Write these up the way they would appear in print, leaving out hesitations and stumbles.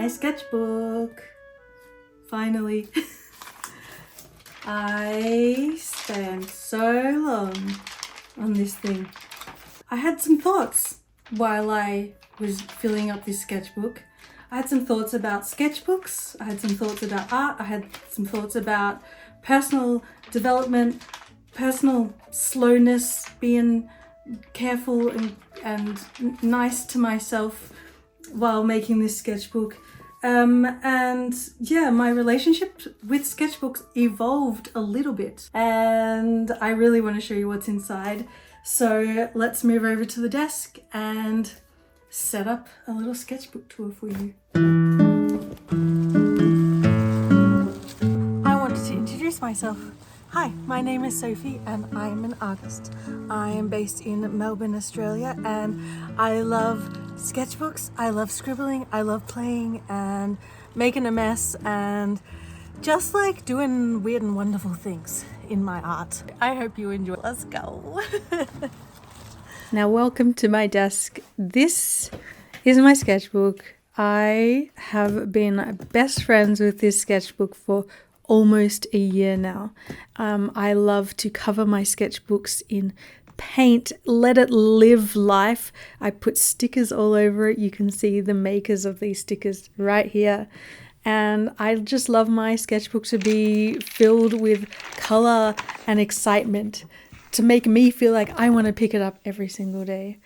my sketchbook. Finally. I spent so long on this thing. I had some thoughts while I was filling up this sketchbook. I had some thoughts about sketchbooks, I had some thoughts about art, I had some thoughts about personal development, personal slowness, being careful and nice to myself while making this sketchbook. And yeah, my relationship with sketchbooks evolved a little bit, and I really want to show you what's inside. So let's move over to the desk and set up a little sketchbook tour for you. I wanted to introduce myself. Hi, my name is Sophie and I'm an artist. I am based in Melbourne, Australia, and I love sketchbooks, I love scribbling, I love playing and making a mess and just like doing weird and wonderful things in my art. I hope you enjoy. Let's go. Now welcome to my desk. This is my sketchbook. I have been best friends with this sketchbook for almost a year now. I love to cover my sketchbooks in paint, let it live life. I put stickers all over it. You can see the makers of these stickers right here. And I just love my sketchbook to be filled with color and excitement to make me feel like I want to pick it up every single day.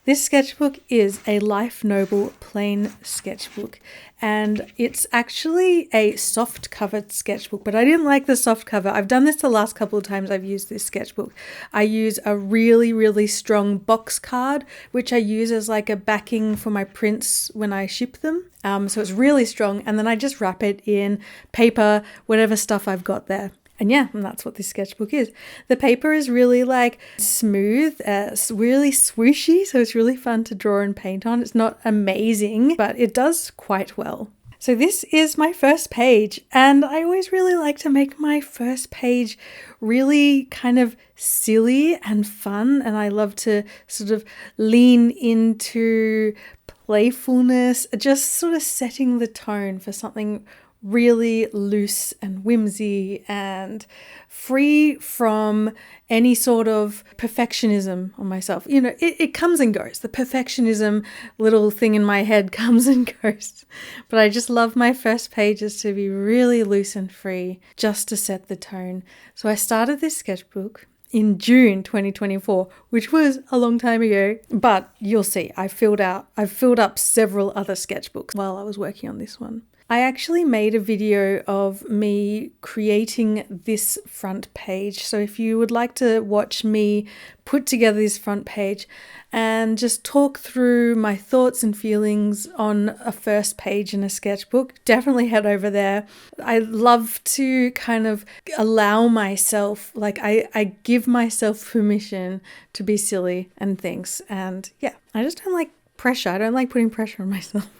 This sketchbook is a Life Noble plain sketchbook, and it's actually a soft covered sketchbook, but I didn't like the soft cover. I've done this the last couple of times I've used this sketchbook. I use a really, really strong box card, which I use as like a backing for my prints when I ship them. So it's really strong, and then I just wrap it in paper, whatever stuff I've got there. And yeah, and that's what this sketchbook is. The paper is really like smooth, really swooshy, so it's really fun to draw and paint on. It's not amazing, but it does quite well. So this is my first page, and I always really like to make my first page really kind of silly and fun, and I love to sort of lean into playfulness, just sort of setting the tone for something really loose and whimsy and free from any sort of perfectionism on myself. You know, it comes and goes. The perfectionism little thing in my head comes and goes. But I just love my first pages to be really loose and free, just to set the tone. So I started this sketchbook in June 2024, which was a long time ago, but you'll see I've filled up several other sketchbooks while I was working on this one. I actually made a video of me creating this front page. So if you would like to watch me put together this front page and just talk through my thoughts and feelings on a first page in a sketchbook, definitely head over there. I love to kind of allow myself, like I give myself permission to be silly and things. And yeah, I just don't like pressure. I don't like putting pressure on myself.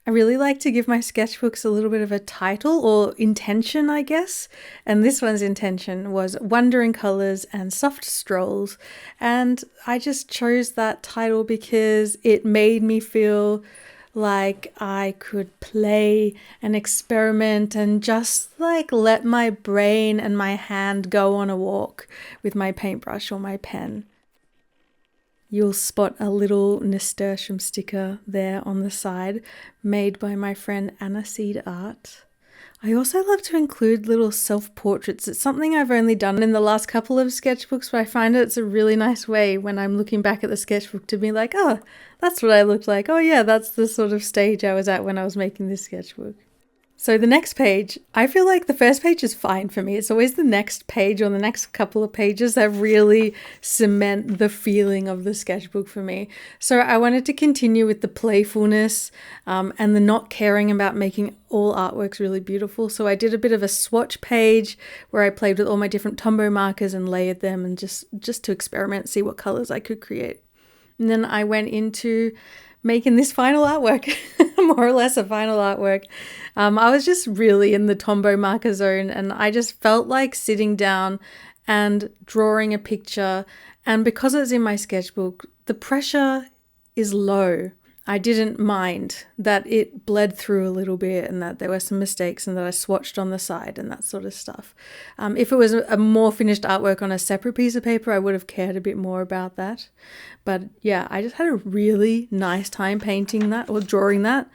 I really like to give my sketchbooks a little bit of a title or intention, I guess. And this one's intention was Wandering Colors and Soft Strolls. And I just chose that title because it made me feel like I could play and experiment and just like let my brain and my hand go on a walk with my paintbrush or my pen. You'll spot a little nasturtium sticker there on the side, made by my friend Anna Seed Art. I also love to include little self-portraits. It's something I've only done in the last couple of sketchbooks, but I find it's a really nice way when I'm looking back at the sketchbook to be like, oh, that's what I looked like. Oh yeah, that's the sort of stage I was at when I was making this sketchbook. So the next page, I feel like the first page is fine for me. It's always the next page or the next couple of pages that really cement the feeling of the sketchbook for me. So I wanted to continue with the playfulness and the not caring about making all artworks really beautiful. So I did a bit of a swatch page where I played with all my different Tombow markers and layered them and just to experiment, see what colors I could create. And then I went into making this final artwork, more or less a final artwork. I was just really in the Tombow marker zone, and I just felt like sitting down and drawing a picture. And because it's in my sketchbook, the pressure is low. I didn't mind that it bled through a little bit and that there were some mistakes and that I swatched on the side and that sort of stuff. If it was a more finished artwork on a separate piece of paper, I would have cared a bit more about that. But yeah, I just had a really nice time painting that or drawing that.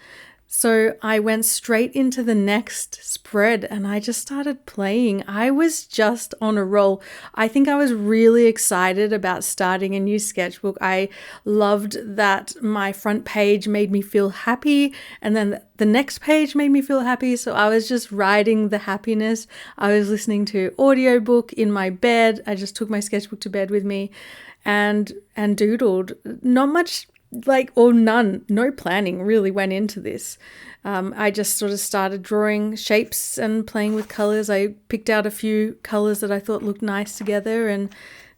So I went straight into the next spread and I just started playing. I was just on a roll. I think I was really excited about starting a new sketchbook. I loved that my front page made me feel happy and then the next page made me feel happy. So I was just riding the happiness. I was listening to audiobook in my bed. I just took my sketchbook to bed with me and doodled. Not much no planning really went into this. I just sort of started drawing shapes and playing with colors. I picked out a few colors that I thought looked nice together and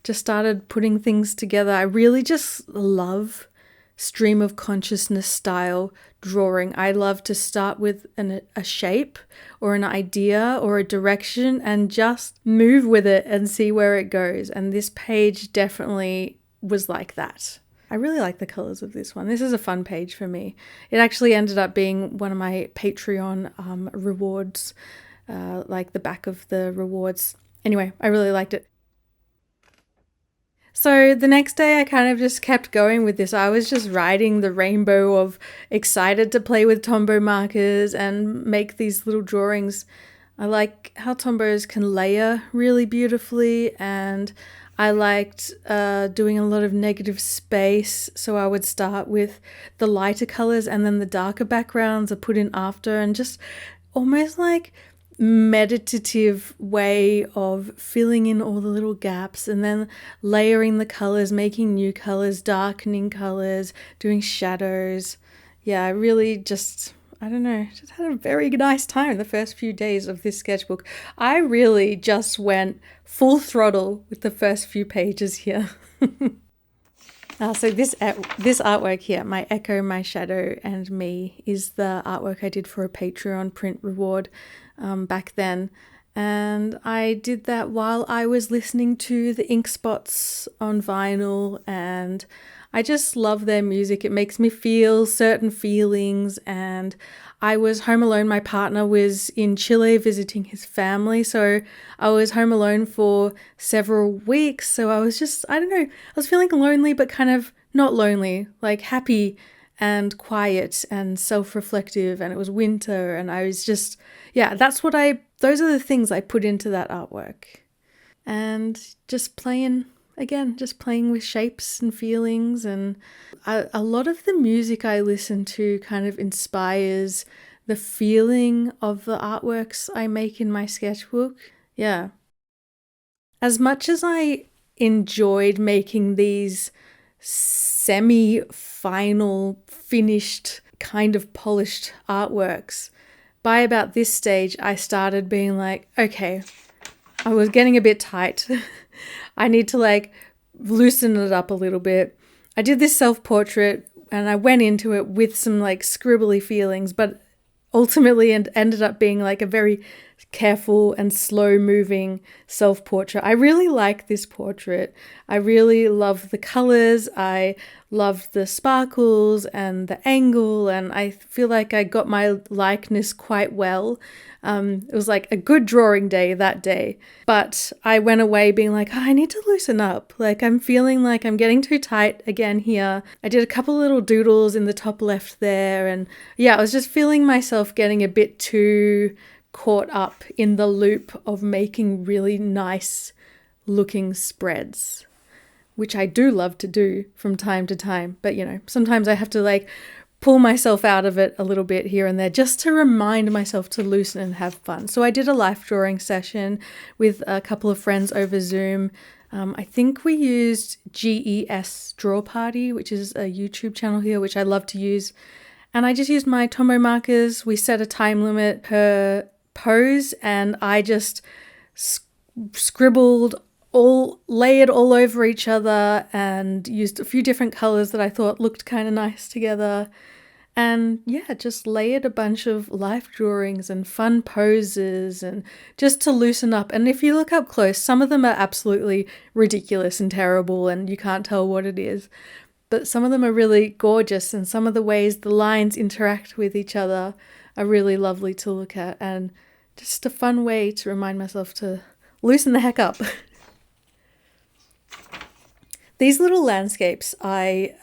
just started putting things together. I really just love stream of consciousness style drawing. I love to start with a shape or an idea or a direction and just move with it and see where it goes. And this page definitely was like that. I really like the colors of this one. This is a fun page for me. It actually ended up being one of my Patreon rewards, like the back of the rewards. Anyway, I really liked it. So the next day I kind of just kept going with this. I was just riding the rainbow of excited to play with Tombow markers and make these little drawings. I like how Tombows can layer really beautifully, and I liked doing a lot of negative space, so I would start with the lighter colors and then the darker backgrounds are put in after, and just almost like meditative way of filling in all the little gaps and then layering the colors, making new colors, darkening colors, doing shadows. Yeah, I really just had a very nice time the first few days of this sketchbook. I really just went full throttle with the first few pages here. So this artwork here, my Echo, My Shadow and Me, is the artwork I did for a Patreon print reward back then. And I did that while I was listening to the Ink Spots on vinyl, and I just love their music. It makes me feel certain feelings, and I was home alone. My partner was in Chile visiting his family, so I was home alone for several weeks. So I was just, I was feeling lonely, but kind of not lonely, like happy and quiet and self-reflective, and it was winter, and I was just, those are the things I put into that artwork. And just playing with shapes and feelings, and a lot of the music I listen to kind of inspires the feeling of the artworks I make in my sketchbook. Yeah. As much as I enjoyed making these semi-final, finished, kind of polished artworks, by about this stage, I started being like, okay, I was getting a bit tight. I need to loosen it up a little bit. I did this self-portrait and I went into it with some scribbly feelings, but ultimately ended up being a very careful and slow moving self-portrait. I really like this portrait. I really love the colors. I love the sparkles and the angle, and I feel like I got my likeness quite well. It was a good drawing day that day, but I went away being I need to loosen up. I'm feeling like I'm getting too tight again here. I did a couple little doodles in the top left there, and I was just feeling myself getting a bit too caught up in the loop of making really nice looking spreads, which I do love to do from time to time. But sometimes I have to pull myself out of it a little bit here and there just to remind myself to loosen and have fun. So I did a life drawing session with a couple of friends over Zoom. I think we used GES Draw Party, which is a YouTube channel here, which I love to use. And I just used my Tombow markers. We set a time limit per pose, and I just scribbled layered all over each other and used a few different colors that I thought looked kind of nice together. And just layered a bunch of life drawings and fun poses and just to loosen up. And if you look up close, some of them are absolutely ridiculous and terrible and you can't tell what it is. but some of them are really gorgeous, and some of the ways the lines interact with each other are really lovely to look at, and just a fun way to remind myself to loosen the heck up. These little landscapes I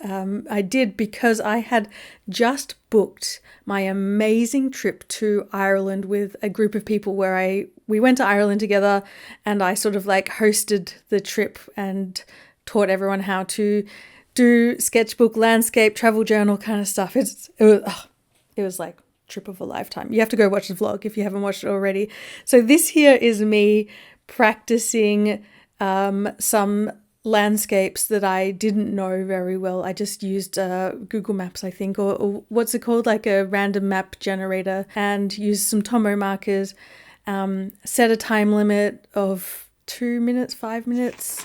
did because I had just booked my amazing trip to Ireland with a group of people where we went to Ireland together, and I sort of like hosted the trip and taught everyone how to do sketchbook, landscape, travel journal kind of stuff. It was like trip of a lifetime. You have to go watch the vlog if you haven't watched it already. So this here is me practicing some landscapes that I didn't know very well. I just used Google Maps, I think, or what's it called, like a random map generator, and used some Tomo markers, set a time limit of 2 minutes, 5 minutes,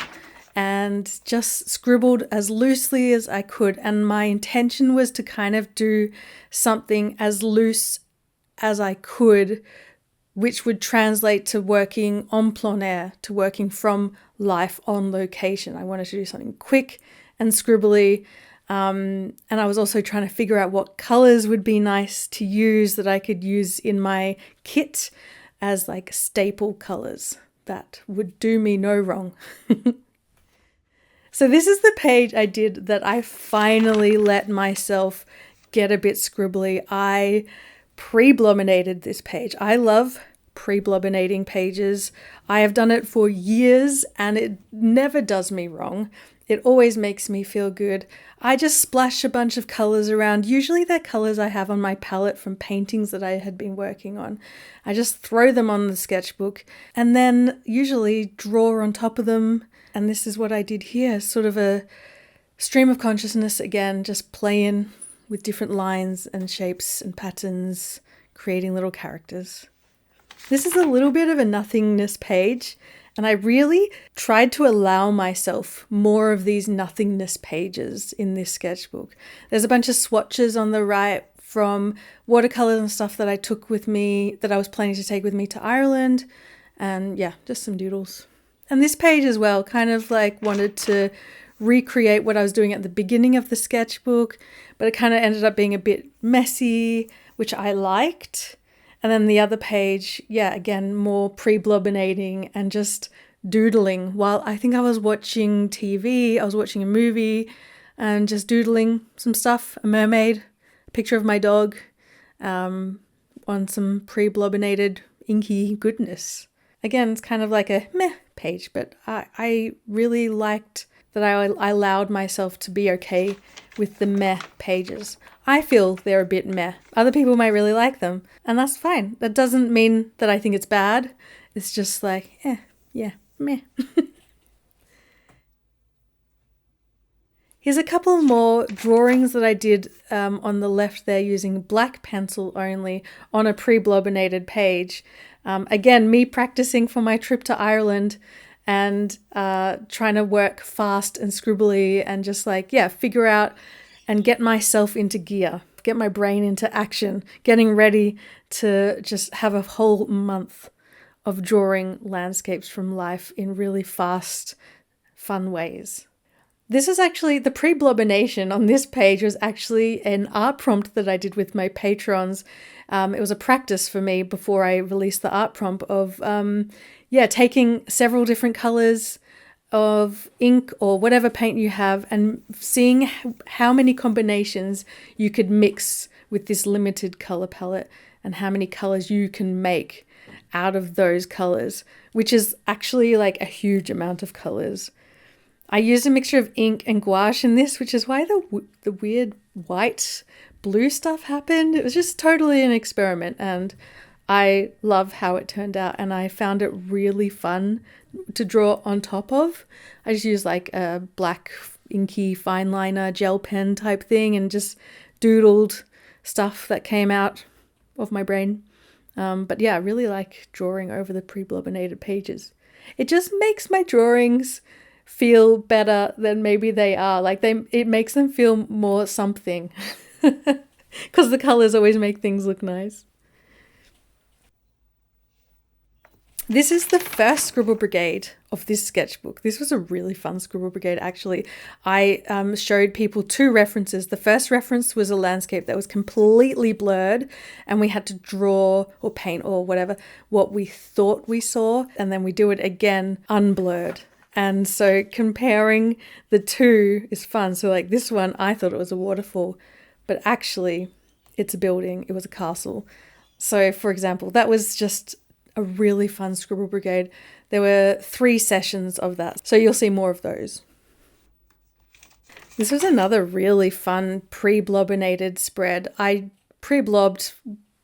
and just scribbled as loosely as I could. And my intention was to kind of do something as loose as I could, which would translate to working en plein air, to working from life on location. I wanted to do something quick and scribbly. And I was also trying to figure out what colors would be nice to use that I could use in my kit as like staple colors that would do me no wrong. So this is the page I did that I finally let myself get a bit scribbly. I pre-blominated this page. I love pre-blominating pages. I have done it for years and it never does me wrong. It always makes me feel good. I just splash a bunch of colors around. Usually they're colors I have on my palette from paintings that I had been working on. I just throw them on the sketchbook and then usually draw on top of them. And this is what I did here, sort of a stream of consciousness again, just playing with different lines and shapes and patterns, creating little characters. This is a little bit of a nothingness page, and I really tried to allow myself more of these nothingness pages in this sketchbook. There's a bunch of swatches on the right from watercolors and stuff that I took with me, that I was planning to take with me to Ireland, and yeah, just some doodles. And this page as well, kind of like wanted to recreate what I was doing at the beginning of the sketchbook, but it kind of ended up being a bit messy, which I liked. And then the other page, yeah, again, more pre-blobbinating and just doodling. While I think I was watching TV, I was watching a movie and just doodling some stuff, a mermaid, a picture of my dog, on some pre-blobbinated inky goodness. Again, it's kind of like a meh page, but I really liked that I allowed myself to be okay with the meh pages. I feel they're a bit meh. Other people might really like them, and that's fine. That doesn't mean that I think it's bad. It's just like, yeah, meh. Here's a couple more drawings that I did on the left there using black pencil only on a pre-blobbinated page. Again, me practicing for my trip to Ireland and trying to work fast and scribbly and just like, yeah, figure out and get myself into gear, get my brain into action, getting ready to just have a whole month of drawing landscapes from life in really fast, fun ways. This is actually, the pre-blobbination on this page was actually an art prompt that I did with my patrons. It was a practice for me before I released the art prompt of, taking several different colors of ink or whatever paint you have and seeing how many combinations you could mix with this limited color palette and how many colors you can make out of those colors, which is actually like a huge amount of colors. I used a mixture of ink and gouache in this, which is why the weird white blue stuff happened. It was just totally an experiment and I love how it turned out and I found it really fun to draw on top of. I just used like a black inky fine liner gel pen type thing and just doodled stuff that came out of my brain. But yeah, I really like drawing over the pre-blobbinated pages. It just makes my drawings feel better than maybe they are. Like it makes them feel more something because the colors always make things look nice. This is the first Scribble Brigade of this sketchbook. This was a really fun Scribble Brigade, actually. I showed people 2 references. The first reference was a landscape that was completely blurred, and we had to draw or paint or whatever what we thought we saw, and then we do it again unblurred. And so comparing the 2 is fun. So like this one, I thought it was a waterfall, but actually it's a building. It was a castle. So for example, that was just a really fun Scribble Brigade. There were 3 sessions of that, so you'll see more of those. This was another really fun pre-blobbinated spread. I pre-blobbed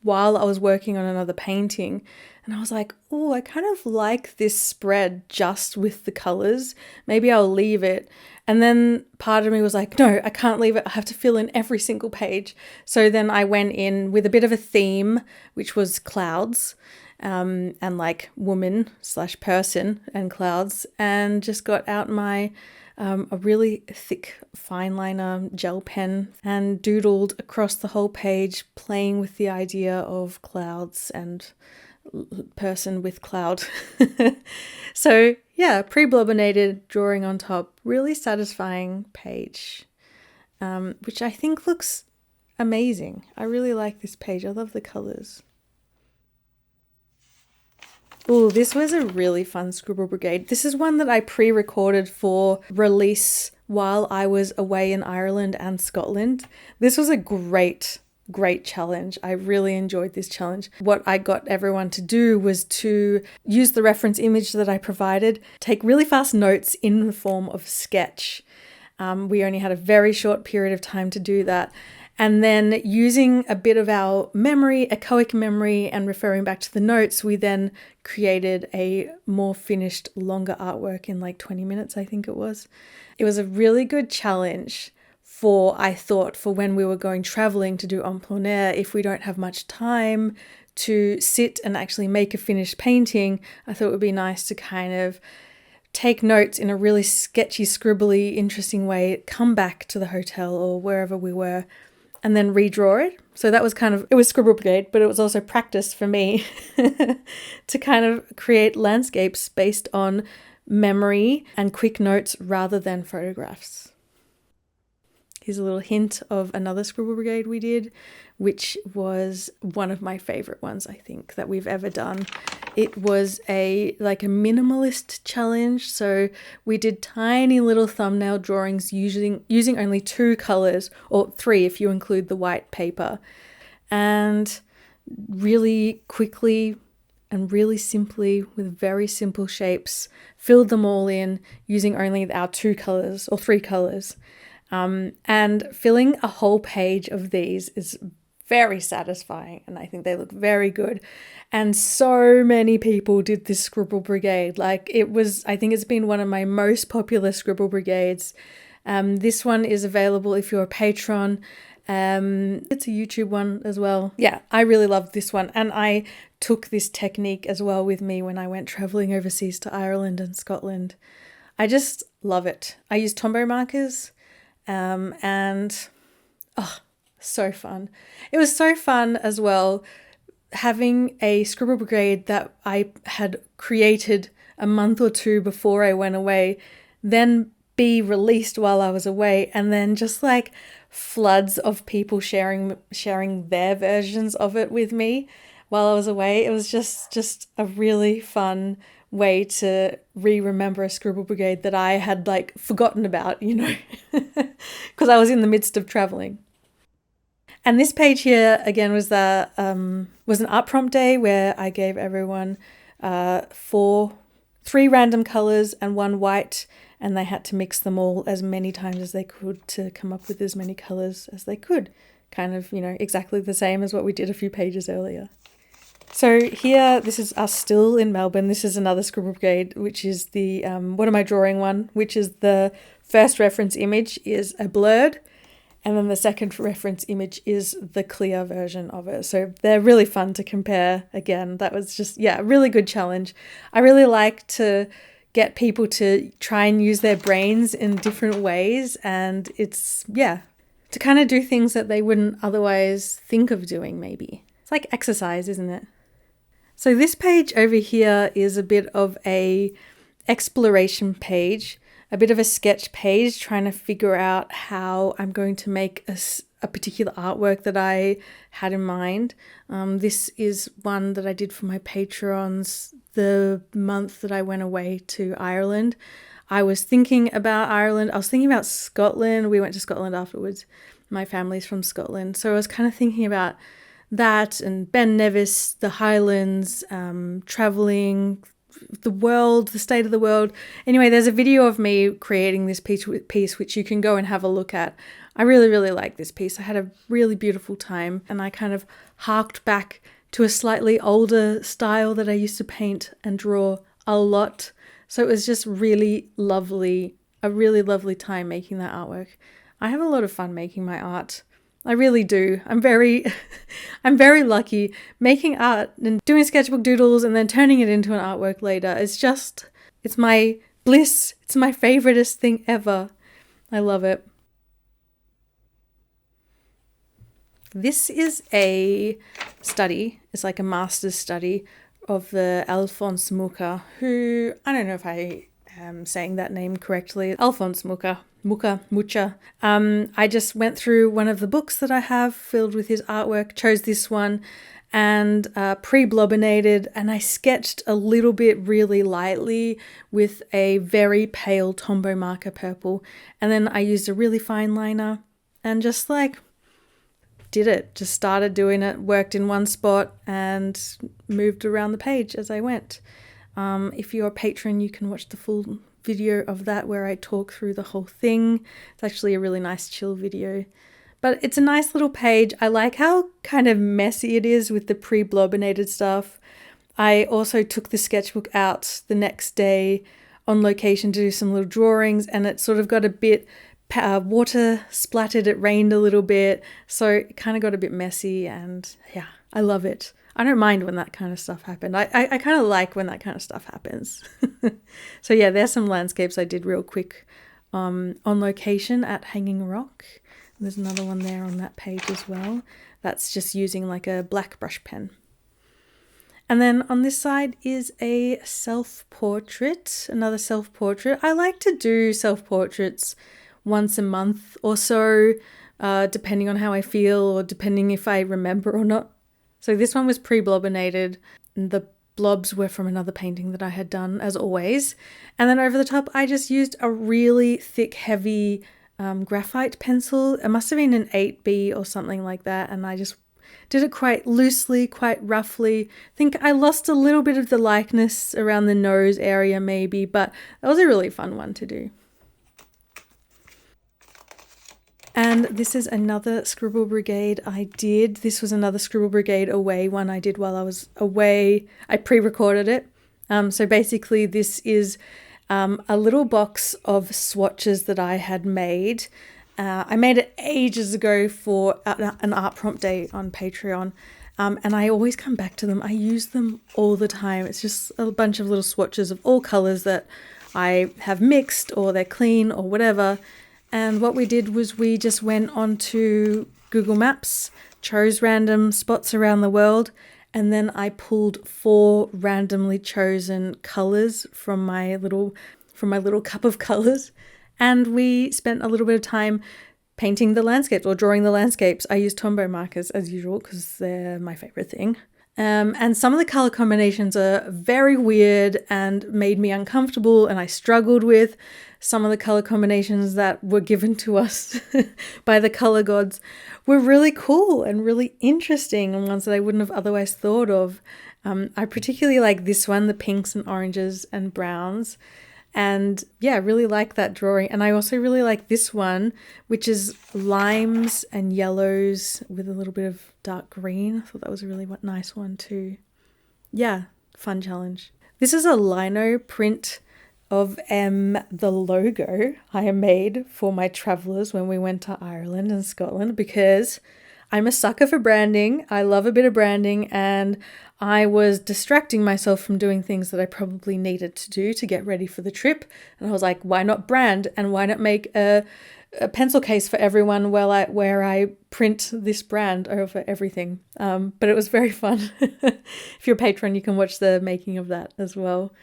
while I was working on another painting, and I was like, oh, I kind of like this spread just with the colours. Maybe I'll leave it. And then part of me was like, no, I can't leave it. I have to fill in every single page. So then I went in with a bit of a theme, which was clouds. And like woman/person and clouds, and just got out my a really thick fine liner gel pen and doodled across the whole page, playing with the idea of clouds and person with cloud. So yeah, pre-blobbinated, drawing on top, really satisfying page, which I think looks amazing. I really like this page. I love the colours. Oh, this was a really fun Scribble Brigade. This is one that I pre-recorded for release while I was away in Ireland and Scotland. This was a great challenge. I really enjoyed this challenge. What I got everyone to do was to use the reference image that I provided, take really fast notes in the form of sketch. We only had a very short period of time to do that. And then using a bit of our memory, echoic memory, and referring back to the notes, we then created a more finished, longer artwork in like 20 minutes, I think it was. It was a really good challenge I thought, for when we were going traveling to do en plein air. If we don't have much time to sit and actually make a finished painting, I thought it would be nice to kind of take notes in a really sketchy, scribbly, interesting way, come back to the hotel or wherever we were, and then redraw it. So that was it was Scribble Brigade, but it was also practice for me to kind of create landscapes based on memory and quick notes rather than photographs. Here's a little hint of another Scribble Brigade we did, which was one of my favorite ones, I think, that we've ever done. It was a minimalist challenge. So we did tiny little thumbnail drawings using only 2 colors, or 3 if you include the white paper, and really quickly and really simply, with very simple shapes, filled them all in using only our 2 colors or 3 colors. And filling a whole page of these is very satisfying, and I think they look very good. And so many people did this Scribble Brigade. I think it's been one of my most popular Scribble Brigades. This one is available if you're a patron. It's a YouTube one as well. Yeah, I really loved this one, and I took this technique as well with me when I went traveling overseas to Ireland and Scotland. I just love it. I use Tombow markers. So fun. It was so fun as well having a Scribble Brigade that I had created a month or 2 before I went away, then be released while I was away, and then just floods of people sharing their versions of it with me while I was away. It was just a really fun way to remember a Scribble Brigade that I had forgotten about, because I was in the midst of traveling. And this page here again was an art prompt day where I gave everyone 3 random colors and 1 white, and they had to mix them all as many times as they could to come up with as many colors as they could. Exactly the same as what we did a few pages earlier. So here, this is us still in Melbourne. This is another Scribble Brigade, which is the what am I drawing one, which is the first reference image is a blurred, and then the second reference image is the clear version of it. So they're really fun to compare. Again, that was just, a really good challenge. I really like to get people to try and use their brains in different ways, and it's, to kind of do things that they wouldn't otherwise think of doing maybe. It's like exercise, isn't it? So this page over here is a bit of a exploration page, a bit of a sketch page, trying to figure out how I'm going to make a particular artwork that I had in mind. This is one that I did for my patrons the month that I went away to Ireland. I was thinking about Ireland. I was thinking about Scotland. We went to Scotland afterwards. My family's from Scotland. So I was kind of thinking about that and Ben Nevis, the Highlands, traveling the world, the state of the world. Anyway, there's a video of me creating this piece which you can go and have a look at. I really, really like this piece. I had a really beautiful time, and I kind of harked back to a slightly older style that I used to paint and draw a lot. So it was just really lovely, a really lovely time making that artwork. I have a lot of fun making my art. I really do. I'm very lucky. Making art and doing sketchbook doodles and then turning it into an artwork later is just, it's my bliss. It's my favoriteest thing ever. I love it. This is a study. It's like a master's study of the Alphonse Mucha, who, I don't know if I am saying that name correctly. Alphonse Mucha. I just went through one of the books that I have filled with his artwork, chose this one and pre-blobbinated, and I sketched a little bit really lightly with a very pale Tombow marker purple, and then I used a really fine liner and just like did it, just started doing it, worked in one spot and moved around the page as I went. If you're a patron, you can watch the full video of that where I talk through the whole thing. It's actually a really nice chill video, but it's a nice little page. I like how kind of messy it is with the pre-blobbinated stuff. I also took the sketchbook out the next day on location to do some little drawings, and it sort of got a bit water splattered. It rained a little bit, so it kind of got a bit messy, and yeah, I love it. I don't mind when that kind of stuff happened. I kind of like when that kind of stuff happens. So yeah, there's some landscapes I did real quick on location at Hanging Rock. There's another one there on that page as well. That's just using like a black brush pen. And then on this side is a self-portrait, another self-portrait. I like to do self-portraits once a month or so, depending on how I feel or depending if I remember or not. So this one was pre-blobbinated. The blobs were from another painting that I had done, as always. And then over the top, I just used a really thick, heavy graphite pencil. It must have been an 8B or something like that. And I just did it quite loosely, quite roughly. I think I lost a little bit of the likeness around the nose area maybe, but that was a really fun one to do. And this is another Scribble Brigade I did. This was another Scribble Brigade away one I did while I was away. I pre-recorded it. So basically this is a little box of swatches that I had made. I made it ages ago for an art prompt day on Patreon. And I always come back to them. I use them all the time. It's just a bunch of little swatches of all colours that I have mixed, or they're clean or whatever. And what we did was we just went onto Google Maps, chose random spots around the world, and then I pulled 4 randomly chosen colours from my little cup of colours, and we spent a little bit of time painting the landscapes or drawing the landscapes. I used Tombow markers as usual because they're my favourite thing. And some of the colour combinations are very weird and made me uncomfortable, and I struggled with some of the colour combinations that were given to us by the colour gods. Were really cool and really interesting, and ones that I wouldn't have otherwise thought of. I particularly like this one, the pinks and oranges and browns. And yeah, I really like that drawing. And I also really like this one, which is limes and yellows with a little bit of dark green. I thought that was a really nice one too. Yeah, fun challenge. This is a lino print of the logo I made for my travellers when we went to Ireland and Scotland, because I'm a sucker for branding. I love a bit of branding, and I was distracting myself from doing things that I probably needed to do to get ready for the trip. And I was like, why not brand, and why not make a a pencil case for everyone where I print this brand over everything. But it was very fun. If you're a patron, you can watch the making of that as well.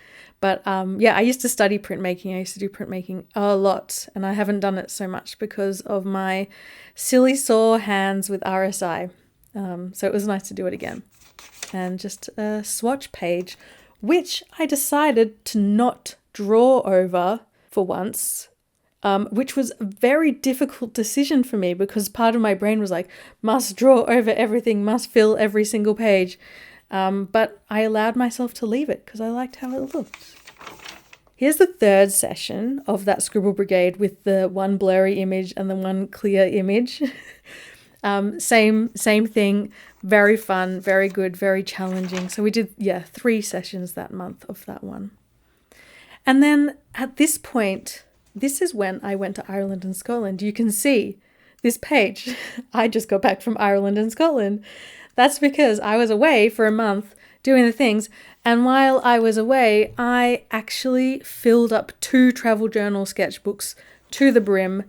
But yeah, I used to study printmaking. I used to do printmaking a lot, and I haven't done it so much because of my silly sore hands with RSI. So it was nice to do it again. And just a swatch page, which I decided to not draw over for once, which was a very difficult decision for me because part of my brain was like, must draw over everything, must fill every single page. But I allowed myself to leave it because I liked how it looked. Here's the third session of that Scribble Brigade with the one blurry image and the one clear image. Same thing, very fun, very good, very challenging. So we did, 3 sessions that month of that one. And then at this point, this is when I went to Ireland and Scotland. You can see this page. I just got back from Ireland and Scotland. That's because I was away for a month doing the things. And while I was away, I actually filled up 2 travel journal sketchbooks to the brim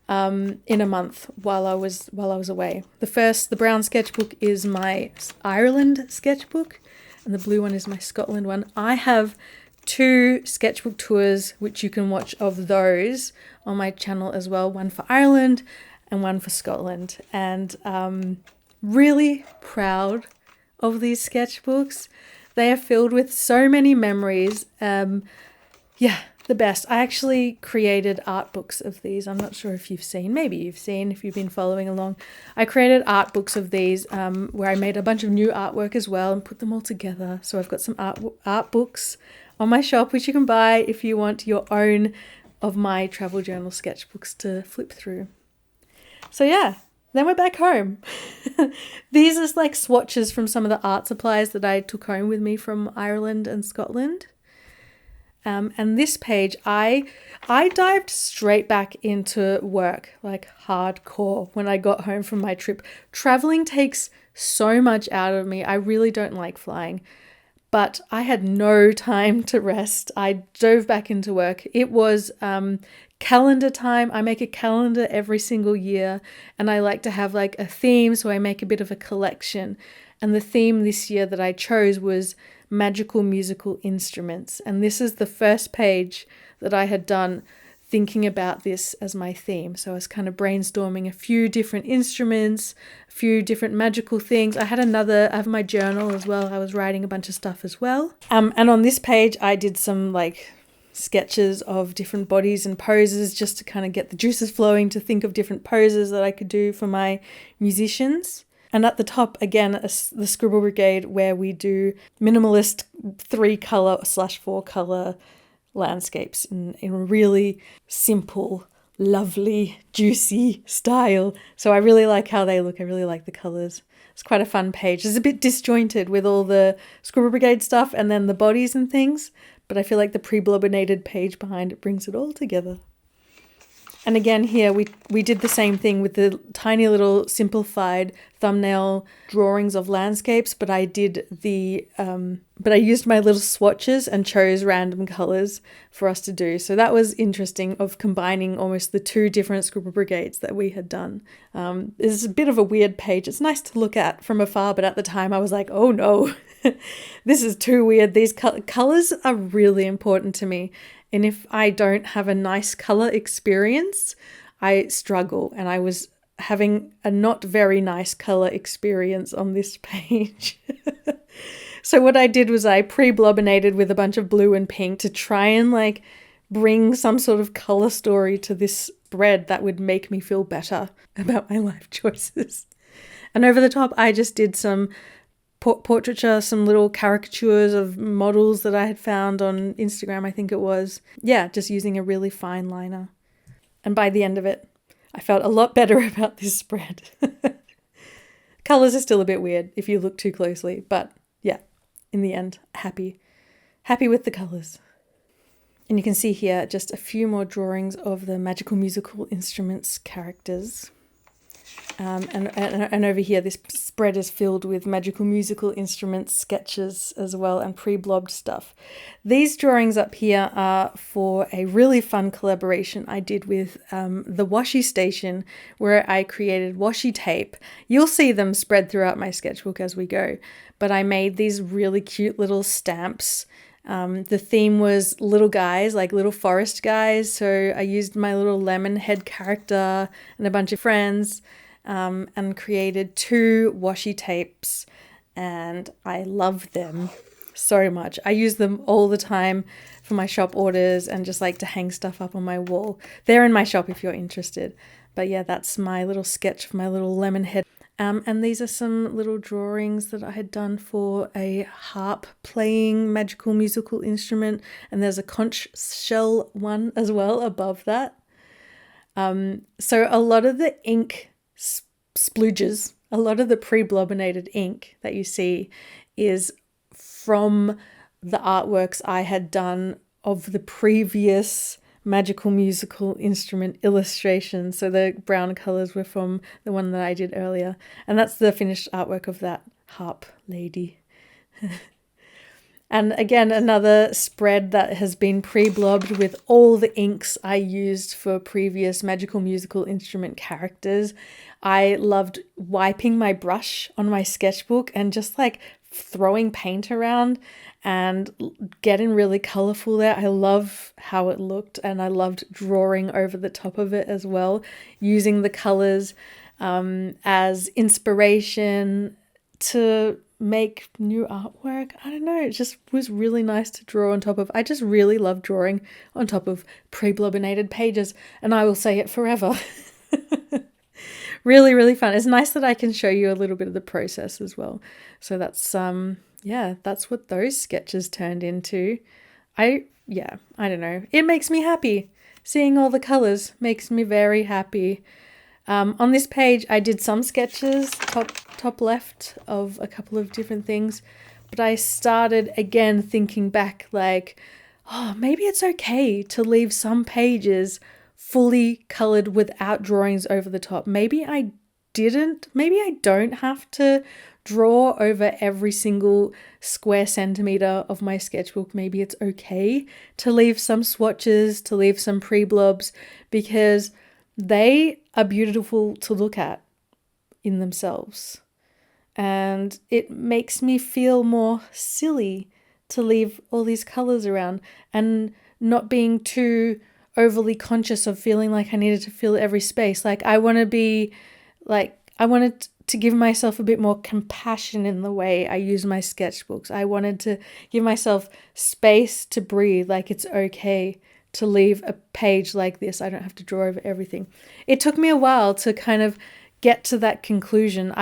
in a month while I was away. The brown sketchbook is my Ireland sketchbook, and the blue one is my Scotland one. I have 2 sketchbook tours, which you can watch of those on my channel as well. One for Ireland and one for Scotland. And really proud of these sketchbooks. They are filled with so many memories. The best. I actually created art books of these. I'm not sure if you've seen. Maybe you've seen if you've been following along. I created art books of these where I made a bunch of new artwork as well and put them all together. So I've got some art books on my shop, which you can buy if you want your own of my travel journal sketchbooks to flip through. So yeah, then we're back home. These are like swatches from some of the art supplies that I took home with me from Ireland and Scotland. And this page, I dived straight back into work, like hardcore, when I got home from my trip. Traveling takes so much out of me. I really don't like flying. But I had no time to rest. I dove back into work. It was calendar time. I make a calendar every single year, and I like to have like a theme, so I make a bit of a collection. And the theme this year that I chose was magical musical instruments. And this is the first page that I had done thinking about this as my theme. So I was kind of brainstorming a few different instruments, a few different magical things. I have my journal as well. I was writing a bunch of stuff as well. And on this page, I did some like sketches of different bodies and poses just to kind of get the juices flowing, to think of different poses that I could do for my musicians. And at the top, again, the Scribble Brigade, where we do minimalist 3-color/4 color landscapes in a really simple, lovely, juicy style. So I really like how they look. I really like the colors. It's quite a fun page. It's a bit disjointed with all the Scribble Brigade stuff and then the bodies and things, but I feel like the pre-blobbinated page behind it brings it all together. And again here, we did the same thing with the tiny little simplified thumbnail drawings of landscapes, but I used my little swatches and chose random colors for us to do. So that was interesting, of combining almost the 2 different Scribble Brigades that we had done. It's a bit of a weird page. It's nice to look at from afar, but at the time I was like, oh no, this is too weird. These colors are really important to me. And if I don't have a nice color experience, I struggle. And I was having a not very nice color experience on this page. So what I did was I pre-blobbinated with a bunch of blue and pink to try and like bring some sort of color story to this spread that would make me feel better about my life choices. And over the top, I just did some portraiture, some little caricatures of models that I had found on Instagram, I think it was. Yeah, just using a really fine liner. And by the end of it, I felt a lot better about this spread. Colors are still a bit weird if you look too closely, but yeah, in the end, happy with the colors. And you can see here just a few more drawings of the magical musical instruments characters. And over here, this spread is filled with magical musical instruments, sketches as well, and pre-blobbed stuff. These drawings up here are for a really fun collaboration I did with the washi station, where I created washi tape. You'll see them spread throughout my sketchbook as we go, but I made these really cute little stamps. The theme was little guys, like little forest guys, so I used my little lemon head character and a bunch of friends. And created 2 washi tapes, and I love them so much. I use them all the time for my shop orders and just like to hang stuff up on my wall. They're in my shop if you're interested. But yeah, that's my little sketch for my little lemon head. And these are some little drawings that I had done for a harp playing magical musical instrument, and there's a conch shell one as well above that. So a lot of the ink splooges, a lot of the pre-blobbinated ink that you see is from the artworks I had done of the previous magical musical instrument illustration. So the brown colors were from the one that I did earlier, and that's the finished artwork of that harp lady. And again, another spread that has been pre-blobbed with all the inks I used for previous magical musical instrument characters. I loved wiping my brush on my sketchbook and just like throwing paint around and getting really colorful there. I love how it looked, and I loved drawing over the top of it as well, using the colors as inspiration to make new artwork. I don't know, it just was really nice to draw on top of. I just really love drawing on top of pre-blobbinated pages, and I will say it forever. Really, really fun. It's nice that I can show you a little bit of the process as well. So that's yeah, that's what those sketches turned into. I don't know. It makes me happy. Seeing all the colors makes me very happy. On this page, I did some sketches, top left, of a couple of different things, but I started again thinking back like, oh, maybe it's okay to leave some pages fully colored without drawings over the top. Maybe I don't have to draw over every single square centimeter of my sketchbook. Maybe it's okay to leave some swatches, to leave some pre-blobs, because they are beautiful to look at in themselves. And it makes me feel more silly to leave all these colors around and not being too overly conscious of feeling like I needed to fill every space. Like I wanted to give myself a bit more compassion in the way I use my sketchbooks. I wanted to give myself space to breathe. Like it's okay to leave a page like this. I don't have to draw over everything. It took me a while to kind of get to that conclusion.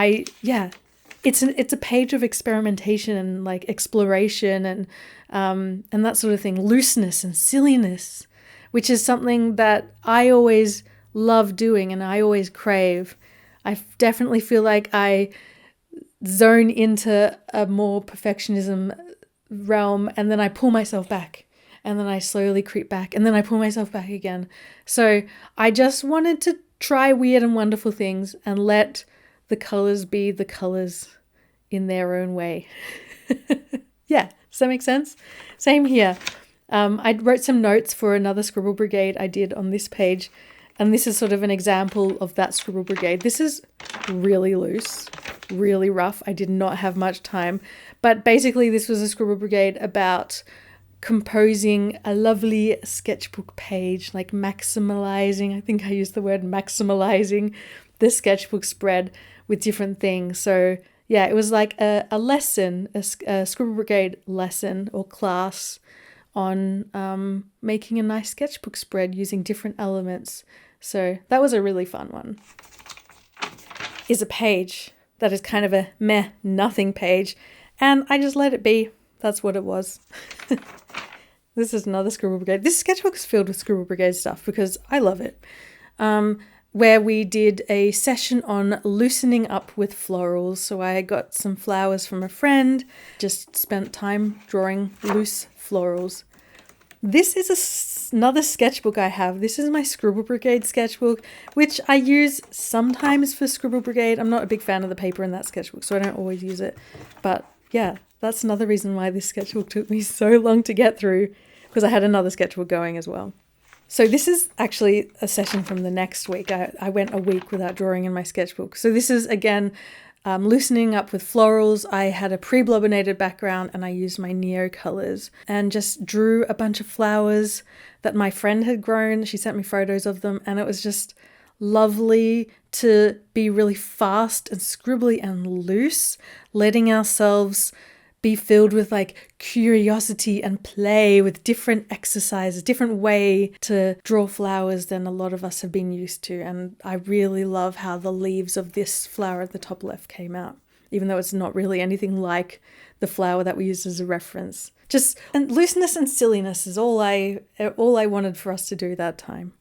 It's a page of experimentation and like exploration and that sort of thing, looseness and silliness, which is something that I always love doing and I always crave. I definitely feel like I zone into a more perfectionism realm, and then I pull myself back, and then I slowly creep back, and then I pull myself back again. So I just wanted to try weird and wonderful things and let the colors be the colors in their own way. Yeah, does that make sense? Same here. I wrote some notes for another Scribble Brigade I did on this page, and this is sort of an example of that Scribble Brigade. This is really loose, really rough. I did not have much time, but basically this was a Scribble Brigade about composing a lovely sketchbook page, like maximalizing, I think I used the word maximalizing the sketchbook spread with different things. So yeah, it was like a lesson, a Scribble Brigade lesson or class on making a nice sketchbook spread using different elements. So that was a really fun one. Is a page that is kind of a meh, nothing page, and I just let it be. That's what it was. This is another Scribble Brigade. This sketchbook is filled with Scribble Brigade stuff because I love it. Where we did a session on loosening up with florals. So I got some flowers from a friend, just spent time drawing loose florals. This is another sketchbook I have. This is my Scribble Brigade sketchbook, which I use sometimes for Scribble Brigade. I'm not a big fan of the paper in that sketchbook, so I don't always use it. But yeah, that's another reason why this sketchbook took me so long to get through, because I had another sketchbook going as well. So this is actually a session from the next week. I went a week without drawing in my sketchbook. So this is, again, loosening up with florals. I had a pre-blobbinated background and I used my Neo colors and just drew a bunch of flowers that my friend had grown. She sent me photos of them and it was just lovely to be really fast and scribbly and loose, letting ourselves be filled with like curiosity and play with different exercises, different way to draw flowers than a lot of us have been used to. And I really love how the leaves of this flower at the top left came out, even though it's not really anything like the flower that we used as a reference. Just and looseness and silliness is all I wanted for us to do that time.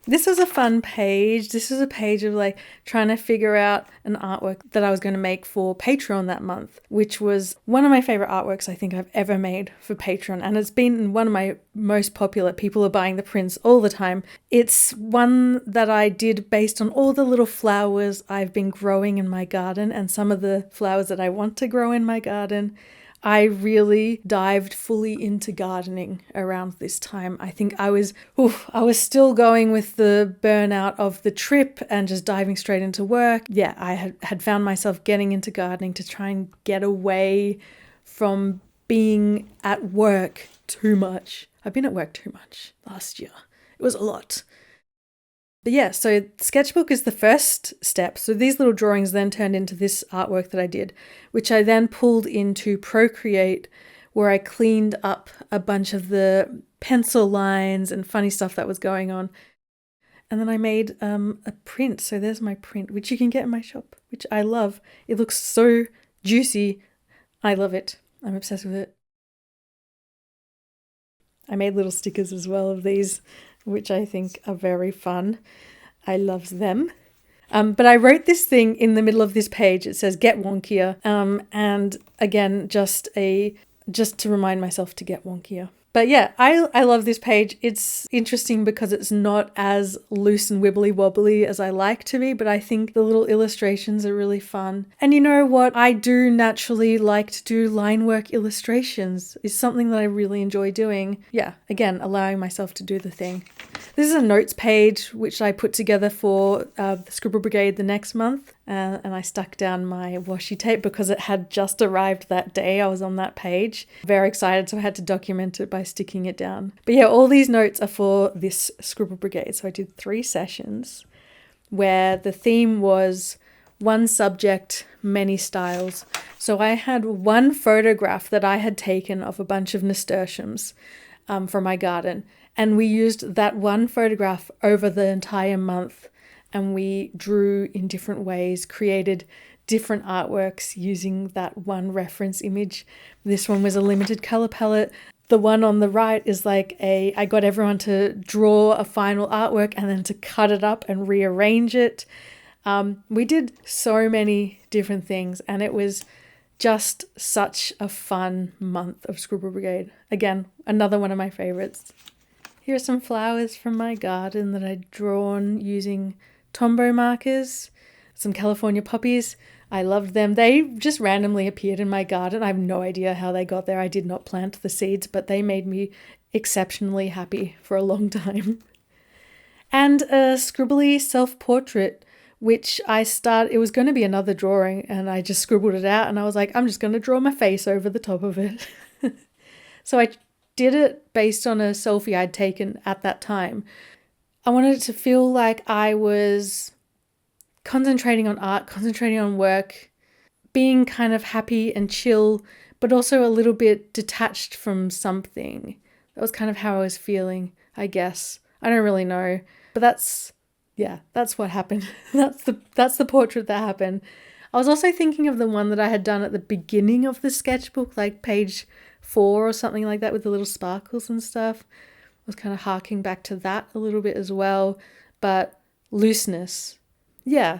This was a fun page. This was a page of like trying to figure out an artwork that I was going to make for Patreon that month, which was one of my favorite artworks I think I've ever made for Patreon. And it's been one of my most popular. People are buying the prints all the time. It's one that I did based on all the little flowers I've been growing in my garden and some of the flowers that I want to grow in my garden. I really dived fully into gardening around this time. I think I was still going with the burnout of the trip and just diving straight into work. Yeah, I had found myself getting into gardening to try and get away from being at work too much. I've been at work too much last year. It was a lot. But yeah, so Sketchbook is the first step. So these little drawings then turned into this artwork that I did, which I then pulled into Procreate, where I cleaned up a bunch of the pencil lines and funny stuff that was going on. And then I made a print. So there's my print, which you can get in my shop, which I love. It looks so juicy. I love it. I'm obsessed with it. I made little stickers as well of these, which I think are very fun. I love them. But I wrote this thing in the middle of this page. It says, get wonkier. And again, just to remind myself to get wonkier. But yeah, I love this page. It's interesting because it's not as loose and wibbly wobbly as I like to be, but I think the little illustrations are really fun. And you know what? I do naturally like to do line work illustrations. It's something that I really enjoy doing. Yeah, again, allowing myself to do the thing. This is a notes page which I put together for the Scribble Brigade the next month. And I stuck down my washi tape because it had just arrived that day I was on that page. Very excited, so I had to document it by sticking it down. But yeah, all these notes are for this Scribble Brigade. So I did 3 sessions where the theme was one subject, many styles. So I had one photograph that I had taken of a bunch of nasturtiums from my garden. And we used that one photograph over the entire month. And we drew in different ways, created different artworks using that one reference image. This one was a limited color palette. The one on the right is like I got everyone to draw a final artwork and then to cut it up and rearrange it. We did so many different things and it was just such a fun month of Scribble Brigade. Again, another one of my favorites. Here are some flowers from my garden that I'd drawn using Tombow markers, some California poppies. I loved them. They just randomly appeared in my garden. I have no idea how they got there. I did not plant the seeds, but they made me exceptionally happy for a long time. And a scribbly self-portrait, which it was going to be another drawing and I just scribbled it out and I was like, I'm just going to draw my face over the top of it. So I did it based on a selfie I'd taken at that time. I wanted it to feel like I was concentrating on art, concentrating on work, being kind of happy and chill, but also a little bit detached from something. That was kind of how I was feeling, I guess. I don't really know, but that's what happened. That's the portrait that happened. I was also thinking of the one that I had done at the beginning of the sketchbook, like page 4 or something like that with the little sparkles and stuff. I was kind of harking back to that a little bit as well, but looseness. Yeah.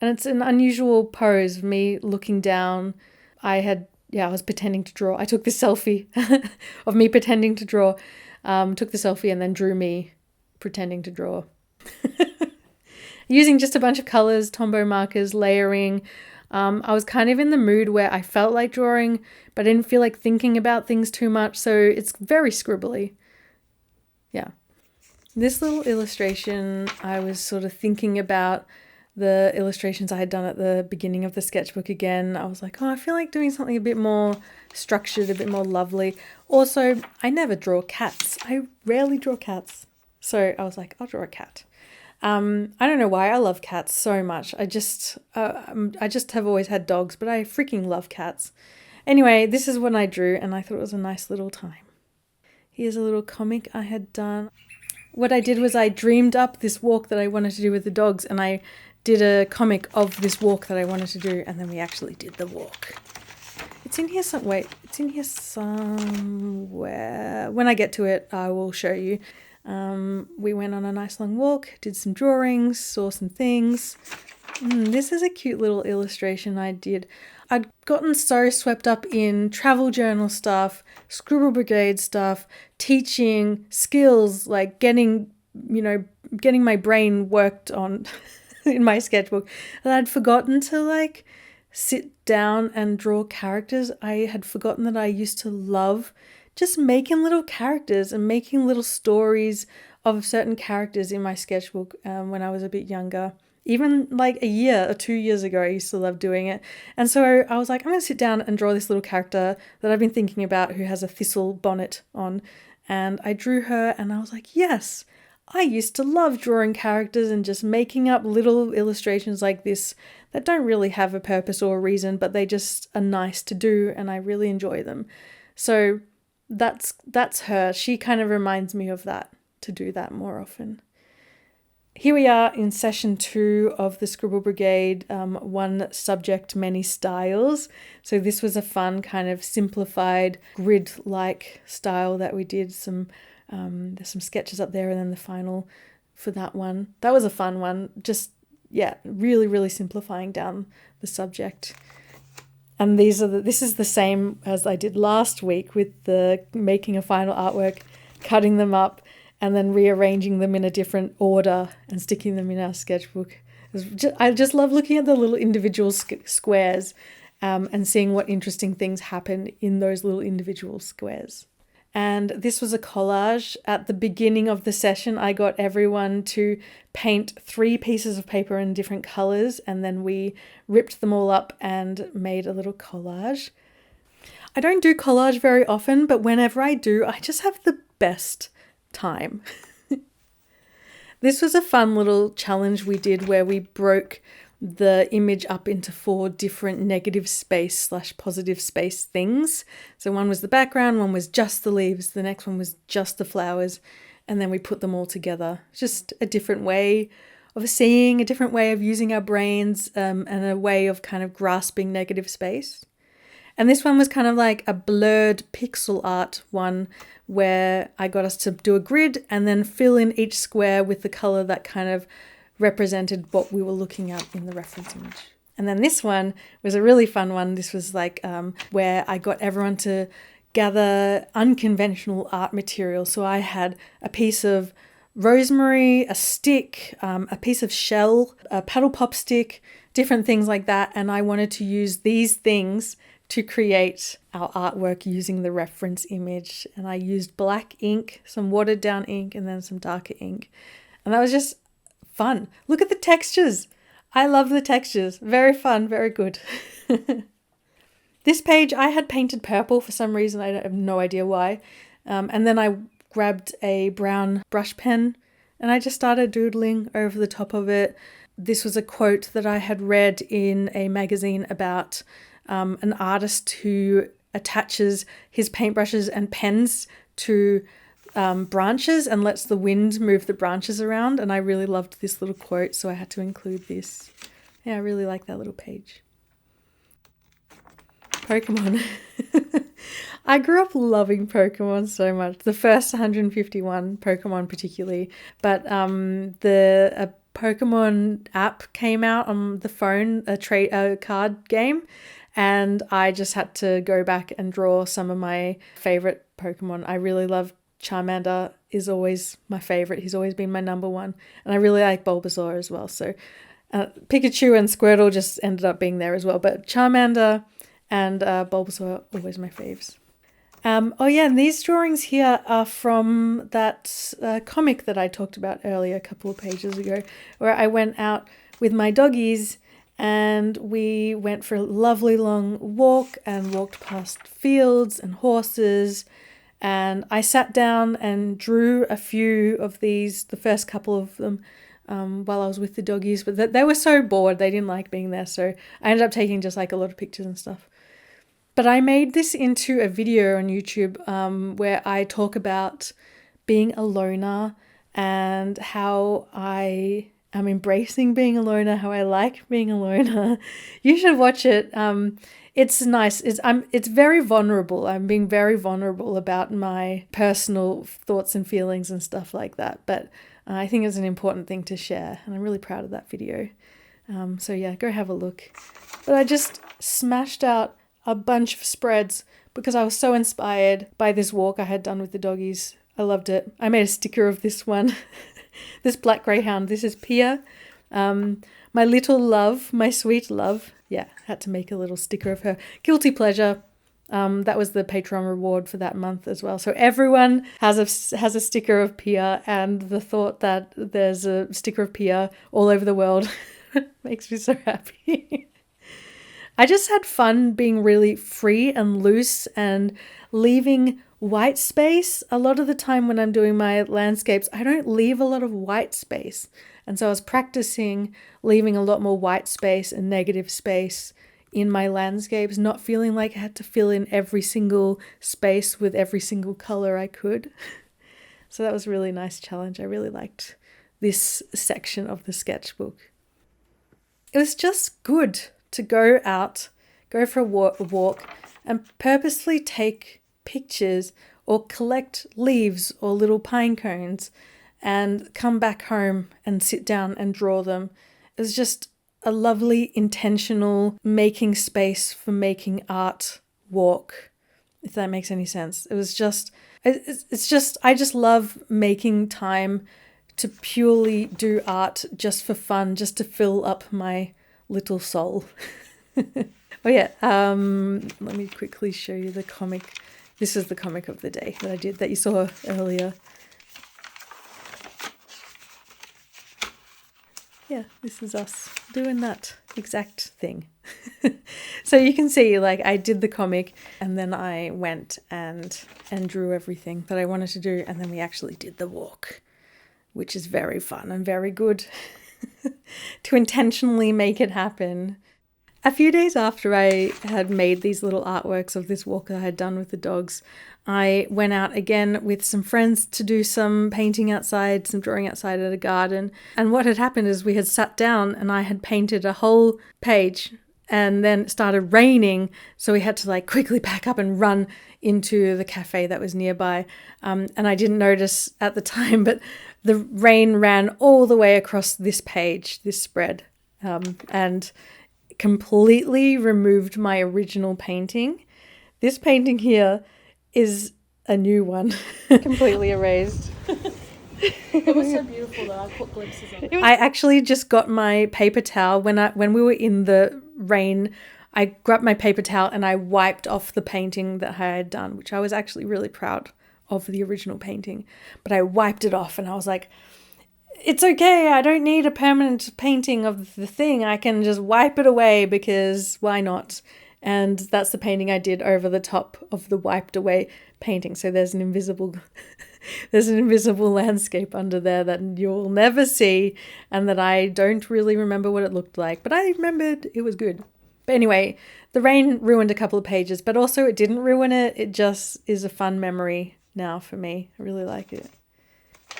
And it's an unusual pose of me looking down. I had I was pretending to draw. I took this selfie of me pretending to draw. Took the selfie and then drew me pretending to draw. Using just a bunch of colors, Tombow markers, layering. I was kind of in the mood where I felt like drawing, but I didn't feel like thinking about things too much. So it's very scribbly. Yeah. This little illustration, I was sort of thinking about the illustrations I had done at the beginning of the sketchbook again. I was like, oh, I feel like doing something a bit more structured, a bit more lovely. Also, I never draw cats. I rarely draw cats. So I was like, I'll draw a cat. I don't know why I love cats so much. I just have always had dogs, but I freaking love cats. Anyway, this is what I drew, and I thought it was a nice little time. Here's a little comic I had done. What I did was I dreamed up this walk that I wanted to do with the dogs, and I did a comic of this walk that I wanted to do, and then we actually did the walk. It's in here somewhere. When I get to it, I will show you. We went on a nice long walk, did some drawings, saw some things. This is a cute little illustration I did. I'd gotten so swept up in travel journal stuff, Scribble Brigade stuff, teaching, skills, like getting my brain worked on in my sketchbook, that I'd forgotten to like sit down and draw characters. I had forgotten that I used to love just making little characters and making little stories of certain characters in my sketchbook when I was a bit younger. Even like a year or 2 years ago, I used to love doing it. And so I was like, I'm going to sit down and draw this little character that I've been thinking about who has a thistle bonnet on. And I drew her and I was like, yes, I used to love drawing characters and just making up little illustrations like this that don't really have a purpose or a reason, but they just are nice to do and I really enjoy them. So that's her. She kind of reminds me of that, to do that more often. Here we are in session 2 of the Scribble Brigade, one subject, many styles. So this was a fun kind of simplified grid-like style that we did. There's some sketches up there and then the final for that one. That was a fun one. Just, really, really simplifying down the subject. And this is the same as I did last week with the making a final artwork, cutting them up, and then rearranging them in a different order and sticking them in our sketchbook. I just love looking at the little individual squares and seeing what interesting things happen in those little individual squares. And this was a collage. At the beginning of the session, I got everyone to paint 3 pieces of paper in different colors, and then we ripped them all up and made a little collage. I don't do collage very often, but whenever I do, I just have the best time. This was a fun little challenge we did where we broke the image up into 4 different negative space / positive space things. So one was the background, one was just the leaves, the next one was just the flowers, and then we put them all together. Just a different way of seeing, a different way of using our brains, and a way of kind of grasping negative space. And this one was kind of like a blurred pixel art one where I got us to do a grid and then fill in each square with the color that kind of represented what we were looking at in the reference image. And then this one was a really fun one. This was like where I got everyone to gather unconventional art material. So I had a piece of rosemary, a stick, a piece of shell, a paddle pop stick, different things like that. And I wanted to use these things to create our artwork using the reference image. And I used black ink, some watered down ink, and then some darker ink. And that was just fun. Look at the textures. I love the textures. Very fun, very good. This page I had painted purple for some reason. I have no idea why. And then I grabbed a brown brush pen and I just started doodling over the top of it. This was a quote that I had read in a magazine about an artist who attaches his paintbrushes and pens to branches and lets the wind move the branches around. And I really loved this little quote, so I had to include this. Yeah, I really like that little page. Pokemon. I grew up loving Pokemon so much. The first 151 Pokemon particularly. But a Pokemon app came out on the phone, a card game. and I just had to go back and draw some of my favorite Pokemon. I really love Charmander, is always my favorite. He's always been my number one, and I really like Bulbasaur as well. So Pikachu and Squirtle just ended up being there as well, but Charmander and Bulbasaur are always my faves. And these drawings here are from that comic that I talked about earlier a couple of pages ago, where I went out with my doggies and we went for a lovely long walk and walked past fields and horses, and I sat down and drew a few of these, the first couple of them, while I was with the doggies, but they were so bored, they didn't like being there, so I ended up taking just like a lot of pictures and stuff. But I made this into a video on YouTube where I talk about being a loner and how I am embracing being a loner, how I like being a loner. You should watch it. It's nice. It's very vulnerable. I'm being very vulnerable about my personal thoughts and feelings and stuff like that. But I think it's an important thing to share, and I'm really proud of that video. So yeah, go have a look. But I just smashed out a bunch of spreads because I was so inspired by this walk I had done with the doggies. I loved it. I made a sticker of this one, this black greyhound. This is Pia, my little love, my sweet love. Yeah, had to make a little sticker of her. Guilty pleasure. That was the Patreon reward for that month as well. So everyone has a sticker of Pia, and the thought that there's a sticker of Pia all over the world makes me so happy. I just had fun being really free and loose and leaving white space. A lot of the time when I'm doing my landscapes, I don't leave a lot of white space. And so I was practicing leaving a lot more white space and negative space in my landscapes, not feeling like I had to fill in every single space with every single color I could. So that was a really nice challenge. I really liked this section of the sketchbook. It was just good to go out, go for a walk and purposely take pictures or collect leaves or little pine cones and come back home and sit down and draw them. It was just a lovely, intentional making space for making art walk, if that makes any sense. It was just, I just love making time to purely do art just for fun, just to fill up my little soul. Oh yeah, let me quickly show you the comic. This is the comic of the day that I did, that you saw earlier. Yeah, this is us doing that exact thing. So you can see, like, I did the comic and then I went and drew everything that I wanted to do, and then we actually did the walk, which is very fun and very good. To intentionally make it happen. A few days after I had made these little artworks of this walk I had done with the dogs, I went out again with some friends to do some painting outside, some drawing outside at a garden. And what had happened is we had sat down and I had painted a whole page, and then it started raining. So we had to like quickly pack up and run into the cafe that was nearby. And I didn't notice at the time, but the rain ran all the way across this page, this spread, and completely removed my original painting. This painting here is a new one, completely erased. It was so beautiful though. I caught glimpses of it. I actually just got my paper towel when we were in the rain. I grabbed my paper towel and I wiped off the painting that I had done, which I was actually really proud of, the original painting. But I wiped it off and I was like, it's okay, I don't need a permanent painting of the thing. I can just wipe it away because why not? And that's the painting I did over the top of the wiped away painting. So there's an invisible landscape under there that you'll never see, and that I don't really remember what it looked like, but I remembered it was good. But anyway, the rain ruined a couple of pages, but also it didn't ruin it. It just is a fun memory now for me. I really like it.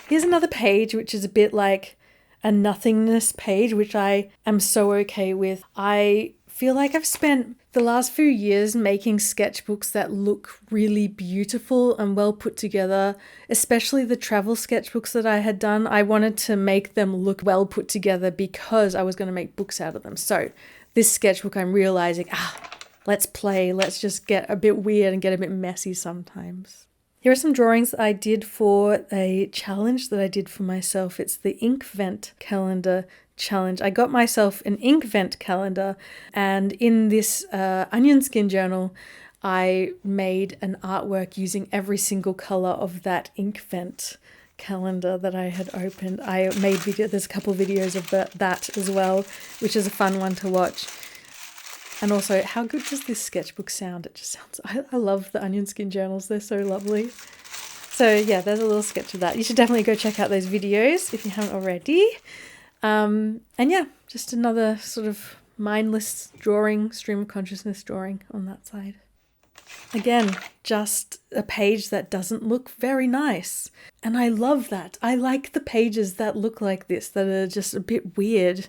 Here's another page, which is a bit like a nothingness page, which I am so okay with. I feel like I've spent the last few years making sketchbooks that look really beautiful and well put together, especially the travel sketchbooks that I had done. I wanted to make them look well put together because I was going to make books out of them. So this sketchbook, I'm realizing, let's play, let's just get a bit weird and get a bit messy sometimes. Here are some drawings I did for a challenge that I did for myself. It's the ink vent calendar challenge. I got myself an ink vent calendar, and in this onion skin journal, I made an artwork using every single color of that ink vent calendar that I had opened. I made there's a couple of videos of that as well, which is a fun one to watch. And also, how good does this sketchbook sound? It just sounds, I love the onion skin journals. They're so lovely. So yeah, there's a little sketch of that. You should definitely go check out those videos if you haven't already. And yeah, just another sort of mindless drawing, stream of consciousness drawing on that side. Again, just a page that doesn't look very nice. And I love that. I like the pages that look like this, that are just a bit weird.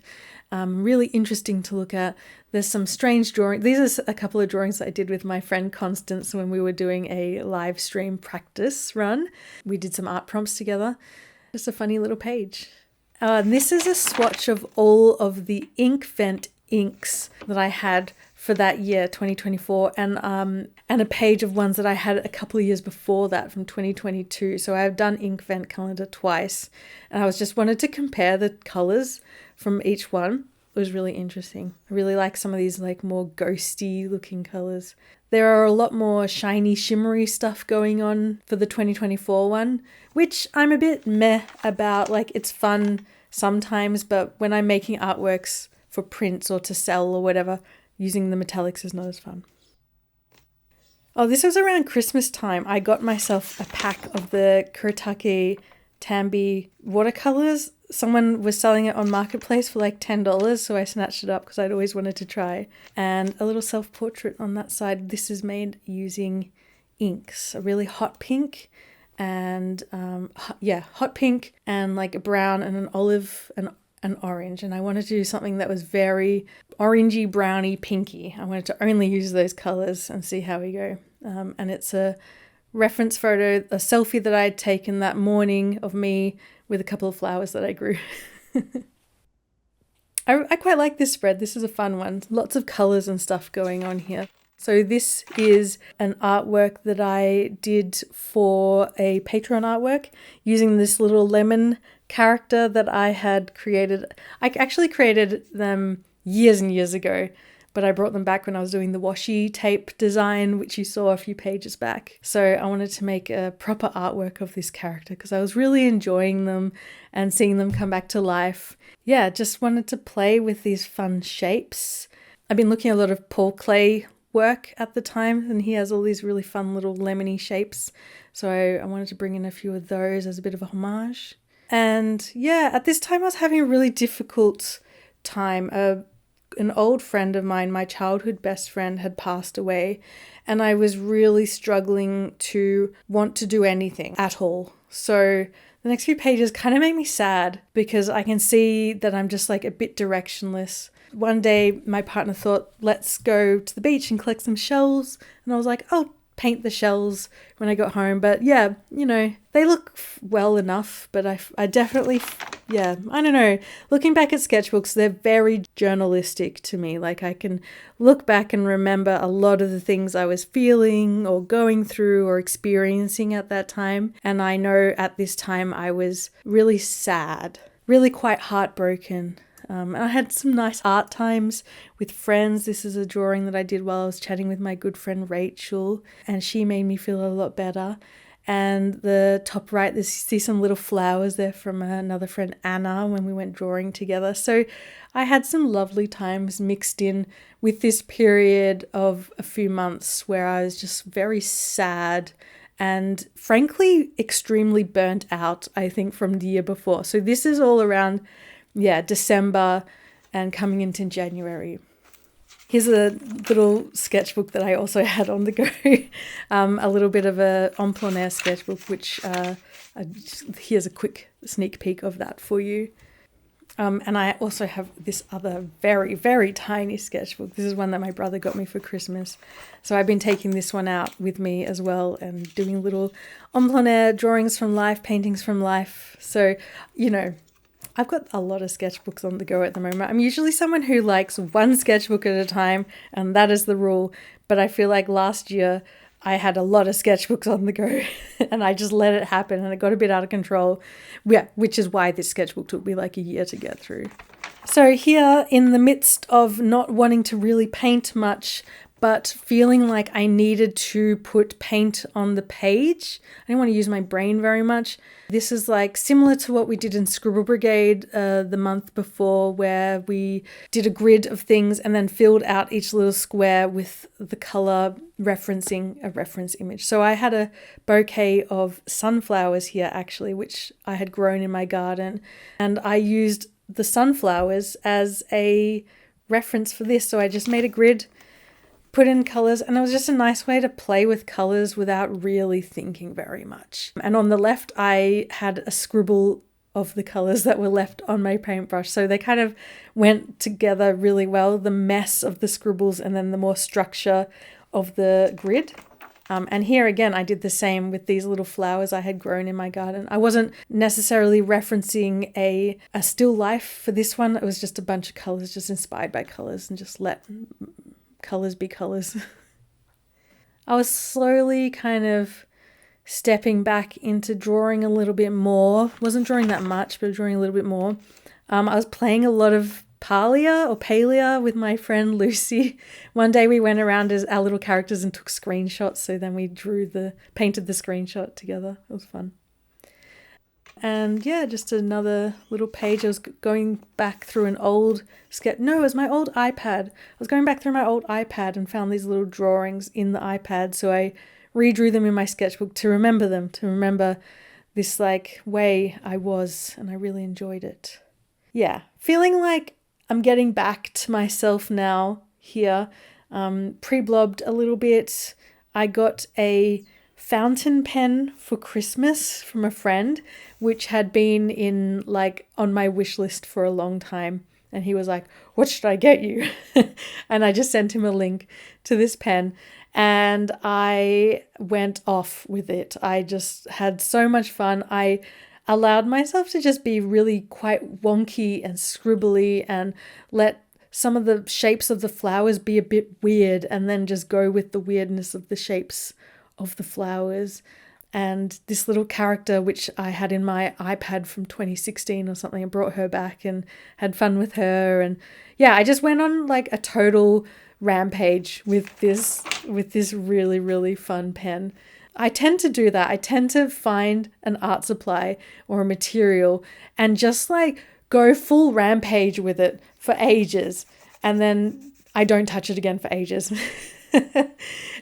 Really interesting to look at. There's some strange drawings. These are a couple of drawings that I did with my friend Constance when we were doing a live stream practice run. We did some art prompts together. Just a funny little page. And this is a swatch of all of the ink vent inks that I had for that year, 2024, and a page of ones that I had a couple of years before that from 2022. So I've done ink vent calendar twice, and I just wanted to compare the colors from each one. It was really interesting. I really like some of these like more ghosty looking colors. There are a lot more shiny, shimmery stuff going on for the 2024 one, which I'm a bit meh about. Like, it's fun sometimes, but when I'm making artworks for prints or to sell or whatever, using the metallics is not as fun. Oh, this was around Christmas time. I got myself a pack of the Kuretake Tambi watercolors. Someone was selling it on Marketplace for like $10, so I snatched it up because I'd always wanted to try. And a little self-portrait on that side. This is made using inks, a really hot pink and hot pink and like a brown and an olive and an orange. And I wanted to do something that was very orangey, browny, pinky. I wanted to only use those colors and see how we go. And it's a reference photo, a selfie that I had taken that morning of me with a couple of flowers that I grew. I quite like this spread. This is a fun one. Lots of colors and stuff going on here. So this is an artwork that I did for a Patreon artwork using this little lemon character that I had created. I actually created them years and years ago, but I brought them back when I was doing the washi tape design, which you saw a few pages back. So I wanted to make a proper artwork of this character because I was really enjoying them and seeing them come back to life. Yeah, just wanted to play with these fun shapes. I've been looking at a lot of Paul Klee work at the time, and he has all these really fun little lemony shapes. So I wanted to bring in a few of those as a bit of a homage. And yeah, at this time I was having a really difficult time. An old friend of mine, my childhood best friend, had passed away, and I was really struggling to want to do anything at all. So the next few pages kind of make me sad because I can see that I'm just like a bit directionless. One day my partner thought, let's go to the beach and collect some shells. And I was like, I'll paint the shells when I got home. But yeah, you know, they look well enough, but I definitely, yeah, I don't know. Looking back at sketchbooks, they're very journalistic to me. Like, I can look back and remember a lot of the things I was feeling or going through or experiencing at that time. And I know at this time I was really sad, really quite heartbroken. And I had some nice art times with friends. This is a drawing that I did while I was chatting with my good friend Rachel, and she made me feel a lot better. And the top right, you see some little flowers there from another friend, Anna, when we went drawing together. So I had some lovely times mixed in with this period of a few months where I was just very sad and frankly extremely burnt out, I think, from the year before. So this is all around December and coming into January. Here's a little sketchbook that I also had on the go, a little bit of a en plein air sketchbook, which here's a quick sneak peek of that for you. And I also have this other very, very tiny sketchbook. This is one that my brother got me for Christmas. So I've been taking this one out with me as well and doing little en plein air drawings from life, paintings from life. So, you know, I've got a lot of sketchbooks on the go at the moment. I'm usually someone who likes one sketchbook at a time, and that is the rule. But I feel like last year I had a lot of sketchbooks on the go and I just let it happen and it got a bit out of control. Yeah, which is why this sketchbook took me like a year to get through. So here, in the midst of not wanting to really paint much, but feeling like I needed to put paint on the page, I didn't want to use my brain very much. This is like similar to what we did in Scribble Brigade the month before, where we did a grid of things and then filled out each little square with the color referencing a reference image. So I had a bouquet of sunflowers here actually, which I had grown in my garden, and I used the sunflowers as a reference for this. So I just made a grid, put in colors, and it was just a nice way to play with colors without really thinking very much. And on the left, I had a scribble of the colors that were left on my paintbrush. So they kind of went together really well, the mess of the scribbles and then the more structure of the grid. And here again, I did the same with these little flowers I had grown in my garden. I wasn't necessarily referencing a still life for this one. It was just a bunch of colors, just inspired by colors, and just let colors be colors. I was slowly kind of stepping back into drawing a little bit more. Wasn't drawing that much, but drawing a little bit more. I was playing a lot of Palia with my friend Lucy. One day we went around as our little characters and took screenshots. So then we painted the screenshot together. It was fun. And yeah, just another little page. I was going back through an old it was my old iPad. I was going back through my old iPad and found these little drawings in the iPad. So I redrew them in my sketchbook to remember them, to remember this like way I was, and I really enjoyed it. Yeah, feeling like I'm getting back to myself now here. Pre-blobbed a little bit. I got a fountain pen for Christmas from a friend, which had been on my wish list for a long time. And he was like, what should I get you? And I just sent him a link to this pen and I went off with it. I just had so much fun. I allowed myself to just be really quite wonky and scribbly and let some of the shapes of the flowers be a bit weird and then just go with the weirdness of the shapes of the flowers. And this little character, which I had in my iPad from 2016 or something, I brought her back and had fun with her. And yeah, I just went on like a total rampage with this really, really fun pen. I tend to do that. I tend to find an art supply or a material and just like go full rampage with it for ages. And then I don't touch it again for ages.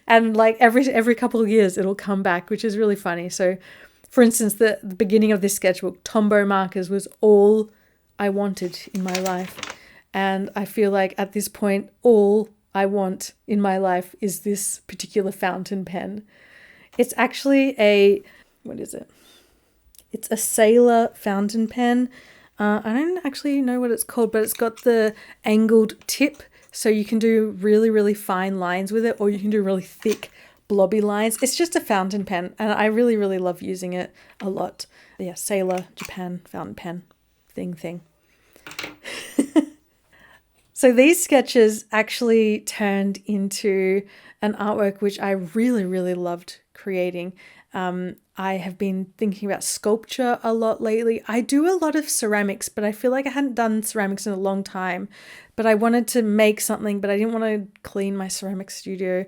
And like every couple of years it'll come back, which is really funny. So for instance, the beginning of this sketchbook, Tombow markers was all I wanted in my life. And I feel like at this point, all I want in my life is this particular fountain pen. It's actually what is it? It's a Sailor fountain pen. I don't actually know what it's called, but it's got the angled tip. So you can do really, really fine lines with it, or you can do really thick, blobby lines. It's just a fountain pen, and I really, really love using it a lot. Yeah, Sailor, Japan, fountain pen, thing. So these sketches actually turned into an artwork which I really, really loved creating. I have been thinking about sculpture a lot lately. I do a lot of ceramics, but I feel like I hadn't done ceramics in a long time. But I wanted to make something, but I didn't want to clean my ceramic studio.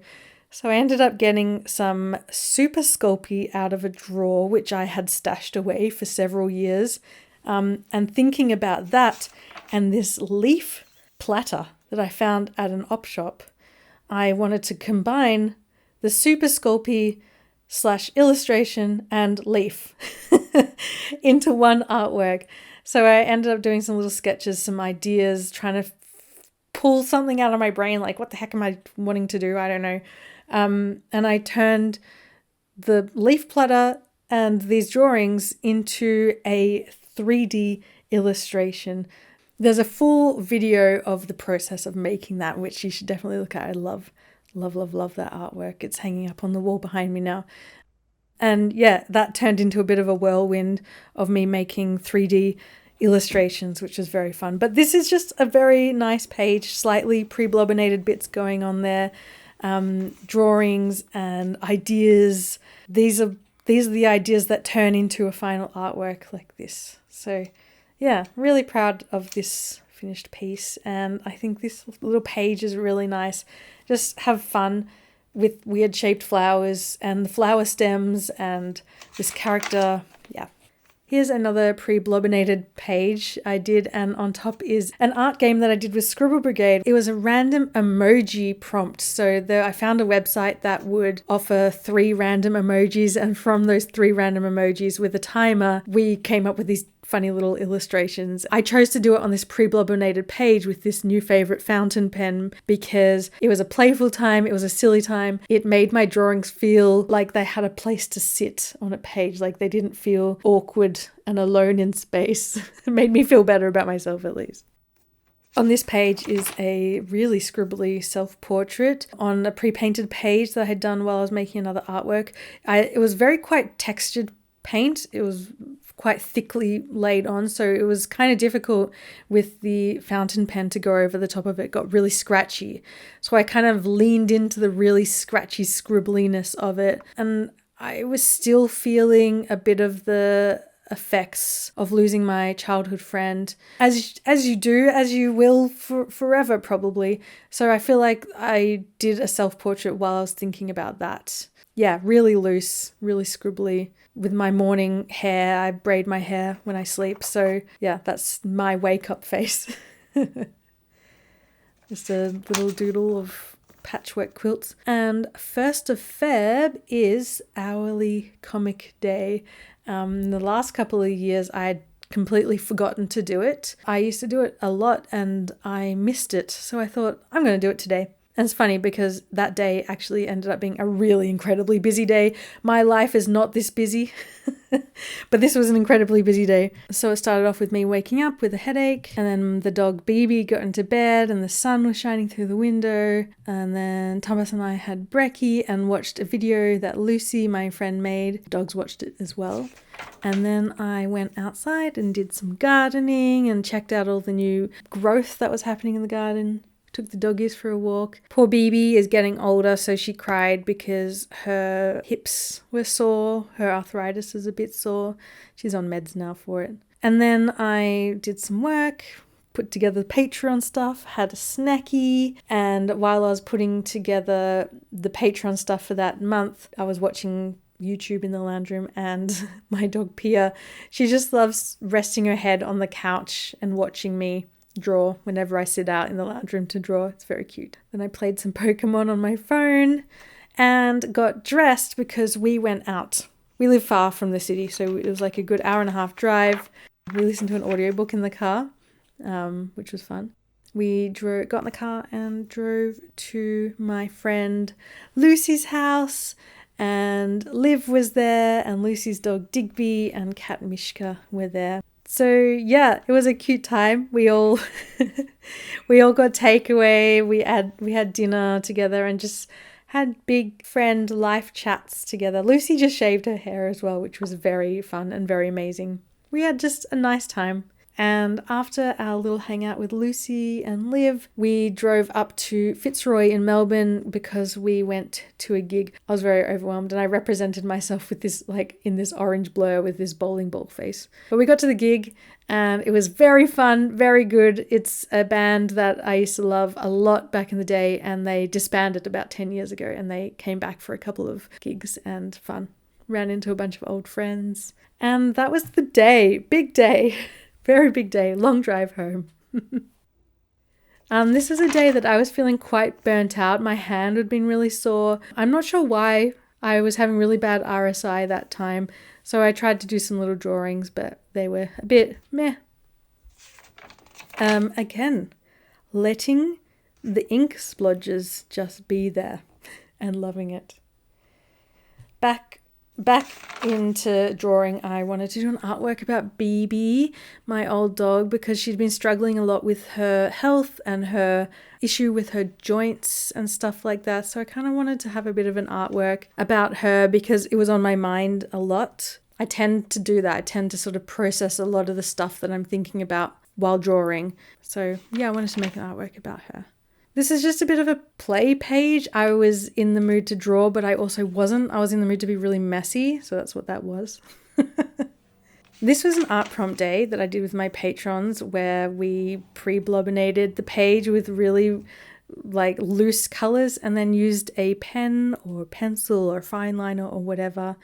So I ended up getting some Super Sculpey out of a drawer, which I had stashed away for several years. And thinking about that and this leaf platter that I found at an op shop, I wanted to combine the Super Sculpey / illustration and leaf into one artwork. So I ended up doing some little sketches, some ideas, trying to pull something out of my brain, like what the heck am I wanting to do? I don't know. And I turned the leaf platter and these drawings into a 3D illustration. There's a full video of the process of making that, which you should definitely look at. I love that artwork. It's hanging up on the wall behind me now. And yeah, that turned into a bit of a whirlwind of me making 3D illustrations, which was very fun. But this is just a very nice page, slightly pre-blobbinated bits going on there, drawings and ideas. These are the ideas that turn into a final artwork like this. So yeah, really proud of this finished piece, and I think this little page is really nice. Just have fun with weird shaped flowers and the flower stems and this character. Yeah. Here's another pre-blobbinated page I did, and on top is an art game that I did with Scribble Brigade. It was a random emoji prompt. So I found a website that would offer 3 random emojis, and from those 3 random emojis with a timer, we came up with these funny little illustrations. I chose to do it on this pre-blobbinated page with this new favorite fountain pen because it was a playful time, it was a silly time. It made my drawings feel like they had a place to sit on a page, like they didn't feel awkward and alone in space. It made me feel better about myself, at least. On this page is a really scribbly self-portrait on a pre-painted page that I had done while I was making another artwork. It was very quite textured paint. It was quite thickly laid on, so it was kind of difficult with the fountain pen to go over the top of it. It got really scratchy, so I kind of leaned into the really scratchy scribbliness of it, and I was still feeling a bit of the effects of losing my childhood friend, as you will forever probably. So I feel like I did a self-portrait while I was thinking about that. Yeah, really loose, really scribbly. With my morning hair, I braid my hair when I sleep. So yeah, that's my wake up face. Just a little doodle of patchwork quilts. And 1st of Feb is hourly comic day. The last couple of years I had completely forgotten to do it. I used to do it a lot and I missed it. So I thought, I'm going to do it today. And it's funny because that day actually ended up being a really incredibly busy day. My life is not this busy, but this was an incredibly busy day. So it started off with me waking up with a headache, and then the dog BB got into bed and the sun was shining through the window. And then Thomas and I had brekkie and watched a video that Lucy, my friend, made. The dogs watched it as well. And then I went outside and did some gardening and checked out all the new growth that was happening in the garden. Took the doggies for a walk. Poor BB is getting older, so she cried because her hips were sore. Her arthritis is a bit sore. She's on meds now for it. And then I did some work, put together the Patreon stuff, had a snacky, and while I was putting together the Patreon stuff for that month, I was watching YouTube in the lounge room, and my dog Pia, she just loves resting her head on the couch and watching me draw whenever I sit out in the lounge room to draw. It's very cute. Then I played some Pokemon on my phone and got dressed because we went out. We live far from the city, so it was like a good hour and a half drive. We listened to an audiobook in the car, which was fun. We got in the car and drove to my friend Lucy's house, and Liv was there, and Lucy's dog Digby and cat Mishka were there. So yeah, it was a cute time. We all got takeaway. We had dinner together and just had big friend life chats together. Lucy just shaved her hair as well, which was very fun and very amazing. We had just a nice time. And after our little hangout with Lucy and Liv, we drove up to Fitzroy in Melbourne because we went to a gig. I was very overwhelmed and I represented myself with this, like, in this orange blur with this bowling ball face. But we got to the gig and it was very fun, very good. It's a band that I used to love a lot back in the day, and they disbanded about 10 years ago, and they came back for a couple of gigs and fun. Ran into a bunch of old friends. And that was the day. Big day. Very big day, long drive home. This is a day that I was feeling quite burnt out. My hand had been really sore. I'm not sure why. I was having really bad RSI that time, so I tried to do some little drawings, but they were a bit meh. Again, letting the ink splodges just be there and loving it. Back into drawing, I wanted to do an artwork about BB, my old dog, because she'd been struggling a lot with her health and her issue with her joints and stuff like that. So I kind of wanted to have a bit of an artwork about her because it was on my mind a lot. I tend to do that. I tend to sort of process a lot of the stuff that I'm thinking about while drawing. So yeah, I wanted to make an artwork about her. This is just a bit of a play page. I was in the mood to draw, but I also wasn't. I was in the mood to be really messy, so that's what that was. This was an art prompt day that I did with my patrons where we pre-blobbinated the page with really like loose colors and then used a pen or pencil or fine liner or whatever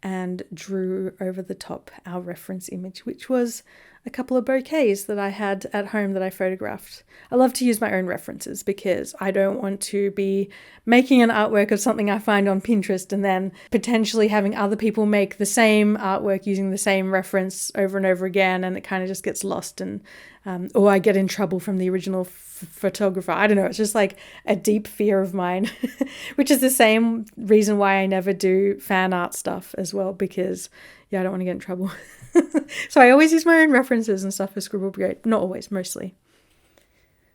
and drew over the top our reference image, which was a couple of bouquets that I had at home that I photographed. I love to use my own references because I don't want to be making an artwork of something I find on Pinterest and then potentially having other people make the same artwork using the same reference over and over again, and it kind of just gets lost and or I get in trouble from the original photographer. I don't know, it's just like a deep fear of mine, which is the same reason why I never do fan art stuff as well, because yeah, I don't want to get in trouble. So I always use my own references and stuff for Scribble Brigade. Not always, mostly.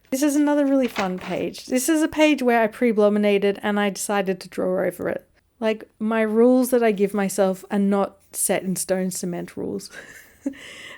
This is another really fun page. This is a page where I pre-blominated and I decided to draw over it. Like, my rules that I give myself are not set in stone cement rules.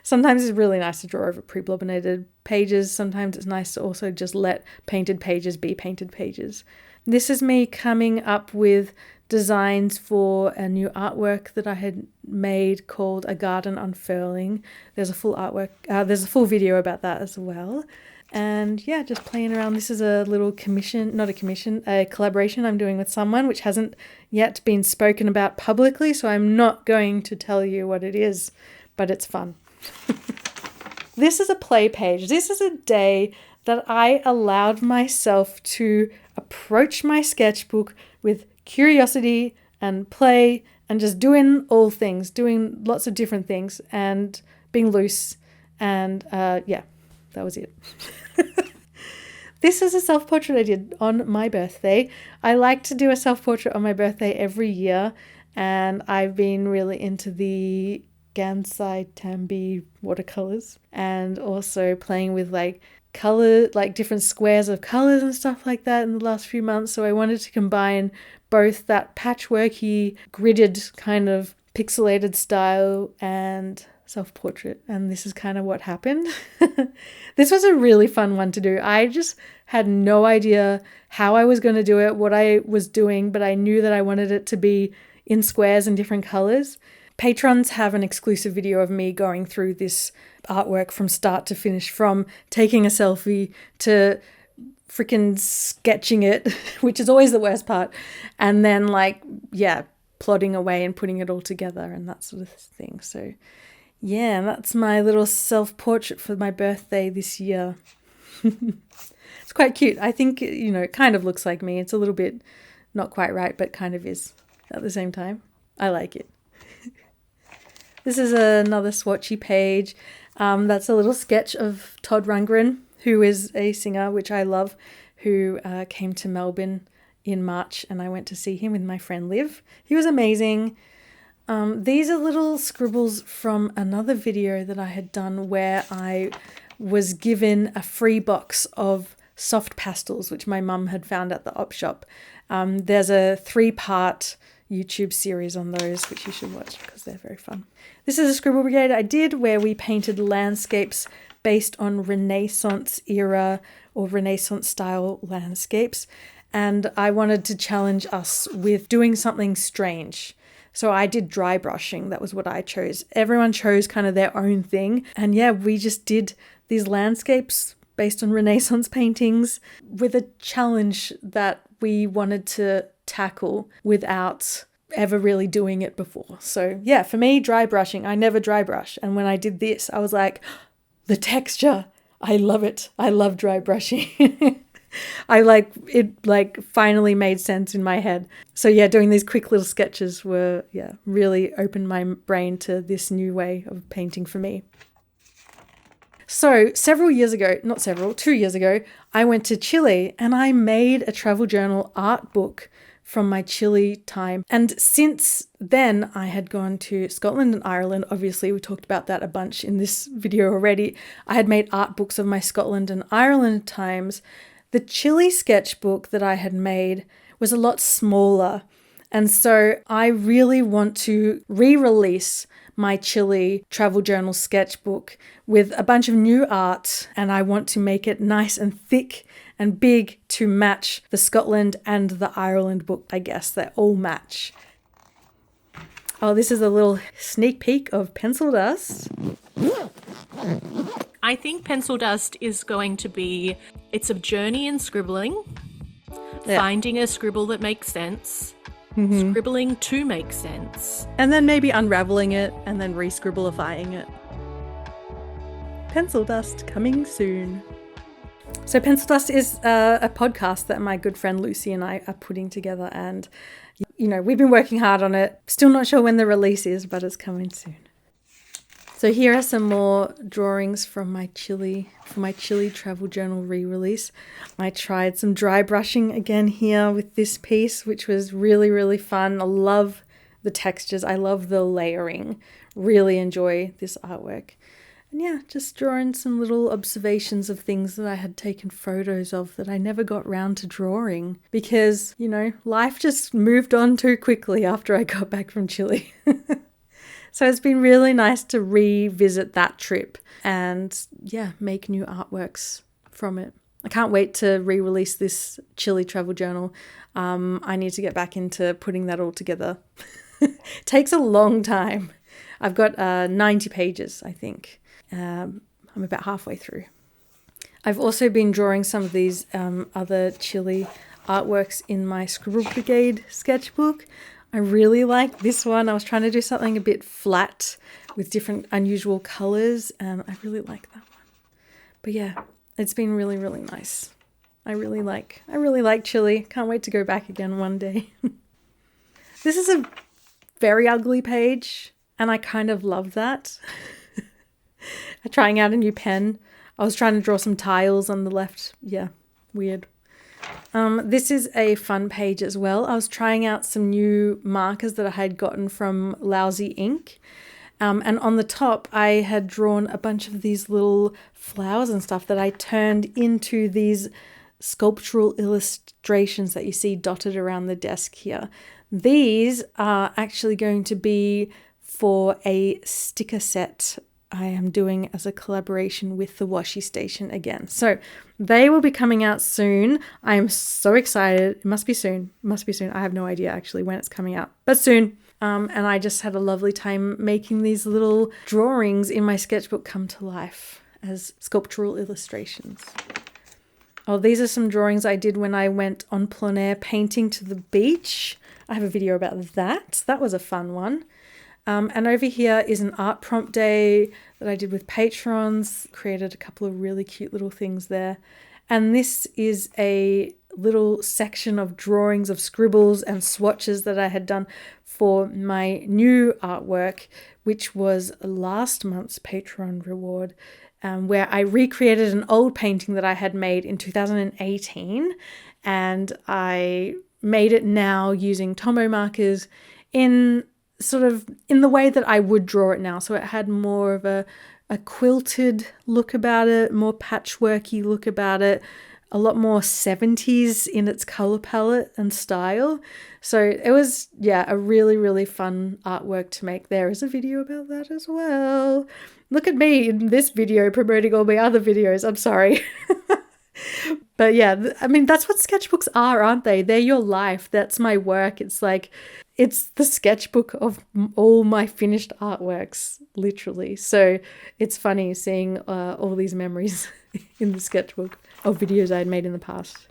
Sometimes it's really nice to draw over pre-blominated pages. Sometimes it's nice to also just let painted pages be painted pages. This is me coming up with designs for a new artwork that I had made called A Garden Unfurling. There's a full video about that as well. And yeah, just playing around. This is a little a collaboration I'm doing with someone, which hasn't yet been spoken about publicly, so I'm not going to tell you what it is, but it's fun. This is a play page. This is a day that I allowed myself to approach my sketchbook with curiosity and play and just doing all things, doing lots of different things and being loose. And yeah, that was it. This is a self-portrait I did on my birthday. I like to do a self-portrait on my birthday every year, and I've been really into the Gansai Tambi watercolors and also playing with like color, like different squares of colors and stuff like that in the last few months. So I wanted to combine both that patchworky, gridded kind of pixelated style and self-portrait, and this is kind of what happened. This was a really fun one to do. I just had no idea how I was going to do it, what I was doing, but I knew that I wanted it to be in squares and different colors. Patrons have an exclusive video of me going through this artwork from start to finish, from taking a selfie to freaking sketching it, which is always the worst part, and then like, yeah, plodding away and putting it all together and that sort of thing. So yeah, that's my little self-portrait for my birthday this year. It's quite cute. I think, you know, it kind of looks like me. It's a little bit not quite right, but kind of is at the same time. I like it. This is another swatchy page. That's a little sketch of Todd Rundgren, who is a singer, which I love, who came to Melbourne in March, and I went to see him with my friend Liv. He was amazing. These are little scribbles from another video that I had done where I was given a free box of soft pastels, which my mum had found at the op shop. There's a 3-part YouTube series on those, which you should watch because they're very fun. This is a Scribble Brigade I did where we painted landscapes based on Renaissance era or Renaissance style landscapes. And I wanted to challenge us with doing something strange. So I did dry brushing. That was what I chose. Everyone chose kind of their own thing. And yeah, we just did these landscapes based on Renaissance paintings with a challenge that we wanted to tackle without ever really doing it before. So yeah, for me, dry brushing, I never dry brush. And when I did this, I was like, the texture, I love it. I love dry brushing. It finally made sense in my head. So yeah, doing these quick little sketches really opened my brain to this new way of painting for me. So 2 years ago, I went to Chile and I made a travel journal art book from my Chile time. And since then, I had gone to Scotland and Ireland. Obviously, we talked about that a bunch in this video already. I had made art books of my Scotland and Ireland times. The Chile sketchbook that I had made was a lot smaller. And so I really want to re-release my Chile travel journal sketchbook with a bunch of new art, and I want to make it nice and thick and big to match the Scotland and the Ireland book. I guess they all match. Oh, this is a little sneak peek of pencil dust. I think pencil dust is going to be, it's a journey in scribbling, finding a scribble that makes sense, scribbling to make sense. And then maybe unraveling it and then re-scribblifying it. Pencil dust coming soon. So Pencil Dust is a podcast that my good friend Lucy and I are putting together, and we've been working hard on it. Still not sure when the release is, but it's coming soon. So here are some more drawings from my Chile travel journal re-release. I tried some dry brushing again here with this piece, which was really, really fun. I love the textures. I love the layering. Really enjoy this artwork. And yeah, just drawing some little observations of things that I had taken photos of that I never got round to drawing because, life just moved on too quickly after I got back from Chile. So it's been really nice to revisit that trip and make new artworks from it. I can't wait to re-release this Chile travel journal. I need to get back into putting that all together. Takes a long time. I've got 90 pages, I think. I'm about halfway through. I've also been drawing some of these other Chile artworks in my Scribble Brigade sketchbook. I really like this one. I was trying to do something a bit flat with different unusual colors, and I really like that one. But yeah, it's been really, really nice. I really like Chile. Can't wait to go back again one day. This is a very ugly page, and I kind of love that. I'm trying out a new pen. I was trying to draw some tiles on the left. Yeah, weird. This is a fun page as well. I was trying out some new markers that I had gotten from Lousy Ink. And on the top, I had drawn a bunch of these little flowers and stuff that I turned into these sculptural illustrations that you see dotted around the desk here. These are actually going to be for a sticker set I am doing as a collaboration with the Washi Station again. So they will be coming out soon. I am so excited. It must be soon. I have no idea actually when it's coming out, but soon. And I just had a lovely time making these little drawings in my sketchbook come to life as sculptural illustrations. Oh, these are some drawings I did when I went on plein air painting to the beach. I have a video about that. That was a fun one. And over here is an art prompt day that I did with patrons. Created a couple of really cute little things there. And this is a little section of drawings of scribbles and swatches that I had done for my new artwork, which was last month's Patreon reward, where I recreated an old painting that I had made in 2018. And I made it now using Tombow markers in the way that I would draw it now. So it had more of a quilted look about it, more patchworky look about it, a lot more 70s in its color palette and style. So it was, a really, really fun artwork to make. There is a video about that as well. Look at me in this video promoting all my other videos. I'm sorry. But yeah, I mean, that's what sketchbooks are, aren't they? They're your life. That's my work. It's like, it's the sketchbook of all my finished artworks, literally. So it's funny seeing all these memories in the sketchbook of videos I had made in the past.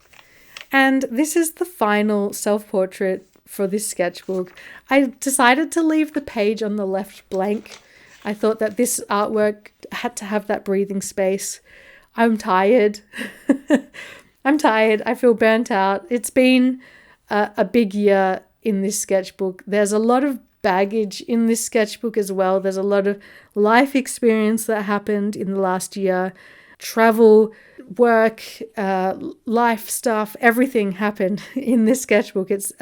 And this is the final self-portrait for this sketchbook. I decided to leave the page on the left blank. I thought that this artwork had to have that breathing space. I'm tired. I feel burnt out. It's been a big year in this sketchbook. There's a lot of baggage in this sketchbook as well. There's a lot of life experience that happened in the last year. Travel, work, life stuff, everything happened in this sketchbook. It's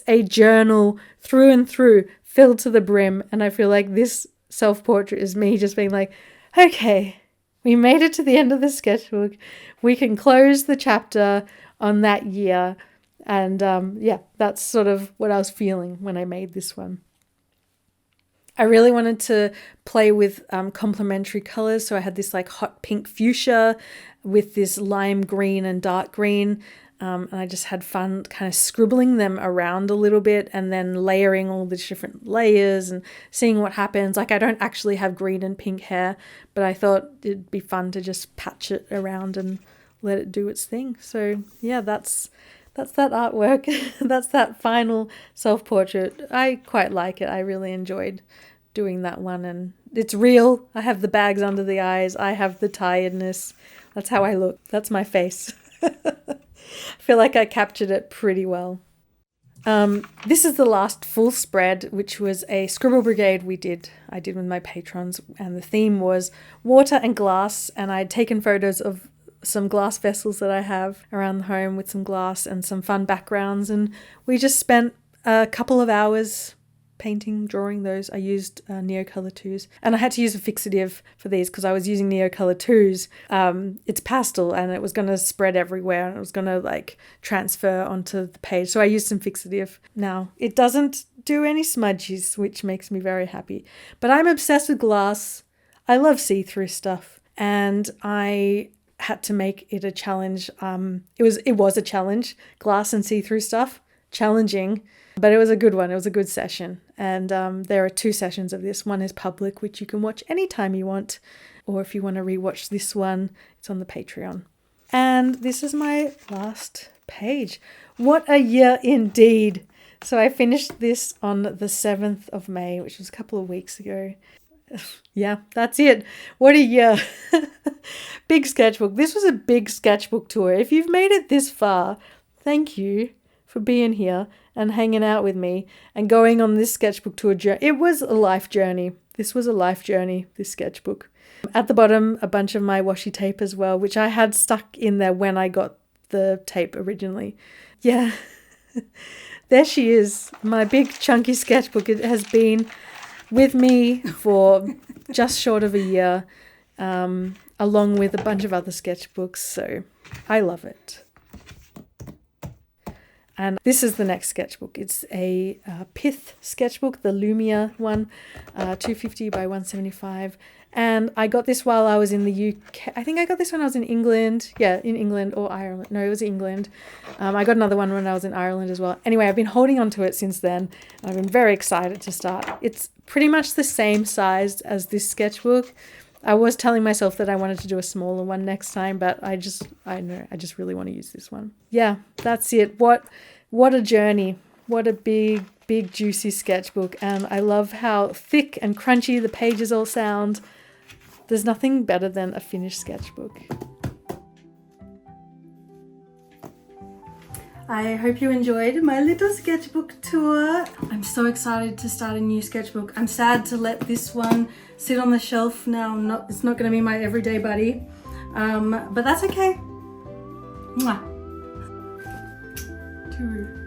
a journal through and through, filled to the brim. And I feel like this self-portrait is me just being like, okay, we made it to the end of the sketchbook. We can close the chapter on that year. And yeah, that's sort of what I was feeling when I made this one. I really wanted to play with complementary colors. So I had this like hot pink fuchsia with this lime green and dark green. And I just had fun kind of scribbling them around a little bit and then layering all the different layers and seeing what happens. Like I don't actually have green and pink hair, but I thought it'd be fun to just patch it around and let it do its thing. So yeah, that's that artwork. That's that final self-portrait. I quite like it. I really enjoyed doing that one, and it's real. I have the bags under the eyes. I have the tiredness. That's how I look. That's my face. I feel like I captured it pretty well. This is the last full spread, which was a Scribble Brigade I did with my patrons, and the theme was water and glass, and I'd taken photos of some glass vessels that I have around the home with some glass and some fun backgrounds, and we just spent a couple of hours painting, drawing those. I used Neocolor 2s, and I had to use a fixative for these because I was using Neocolor 2s. It's pastel and it was going to spread everywhere and it was going to like transfer onto the page, so I used some fixative. Now it doesn't do any smudges, which makes me very happy, but I'm obsessed with glass. I love see-through stuff, and I had to make it a challenge. It was a challenge, glass and see-through stuff, challenging, but it was a good one. It was a good session. And there are 2 sessions of this. One is public, which you can watch anytime you want, or if you want to rewatch this one, it's on the Patreon. And this is my last page. What a year indeed. So I finished this on the 7th of May, which was a couple of weeks ago. Yeah, that's it. What a year. Big sketchbook. This was a big sketchbook tour. If you've made it this far, thank you for being here and hanging out with me and going on this sketchbook tour. It was a life journey. This was a life journey, this sketchbook. At the bottom, a bunch of my washi tape as well, which I had stuck in there when I got the tape originally. Yeah, there she is, my big chunky sketchbook. It has been with me for just short of a year, along with a bunch of other sketchbooks, so I love it. And this is the next sketchbook. It's a pith sketchbook, the Lumia one, 250 by 175. And I got this while I was in the UK. I think I got this when I was in England. Yeah, in England or Ireland. No, it was England. I got another one when I was in Ireland as well. Anyway, I've been holding on to it since then. I've been very excited to start. It's pretty much the same size as this sketchbook. I was telling myself that I wanted to do a smaller one next time, but I just really want to use this one. Yeah, that's it. What a journey. What a big, big, juicy sketchbook. And I love how thick and crunchy the pages all sound. There's nothing better than a finished sketchbook. I hope you enjoyed my little sketchbook tour. I'm so excited to start a new sketchbook. I'm sad to let this one sit on the shelf now. It's not going to be my everyday buddy, but that's okay. Mwah. Tooroo.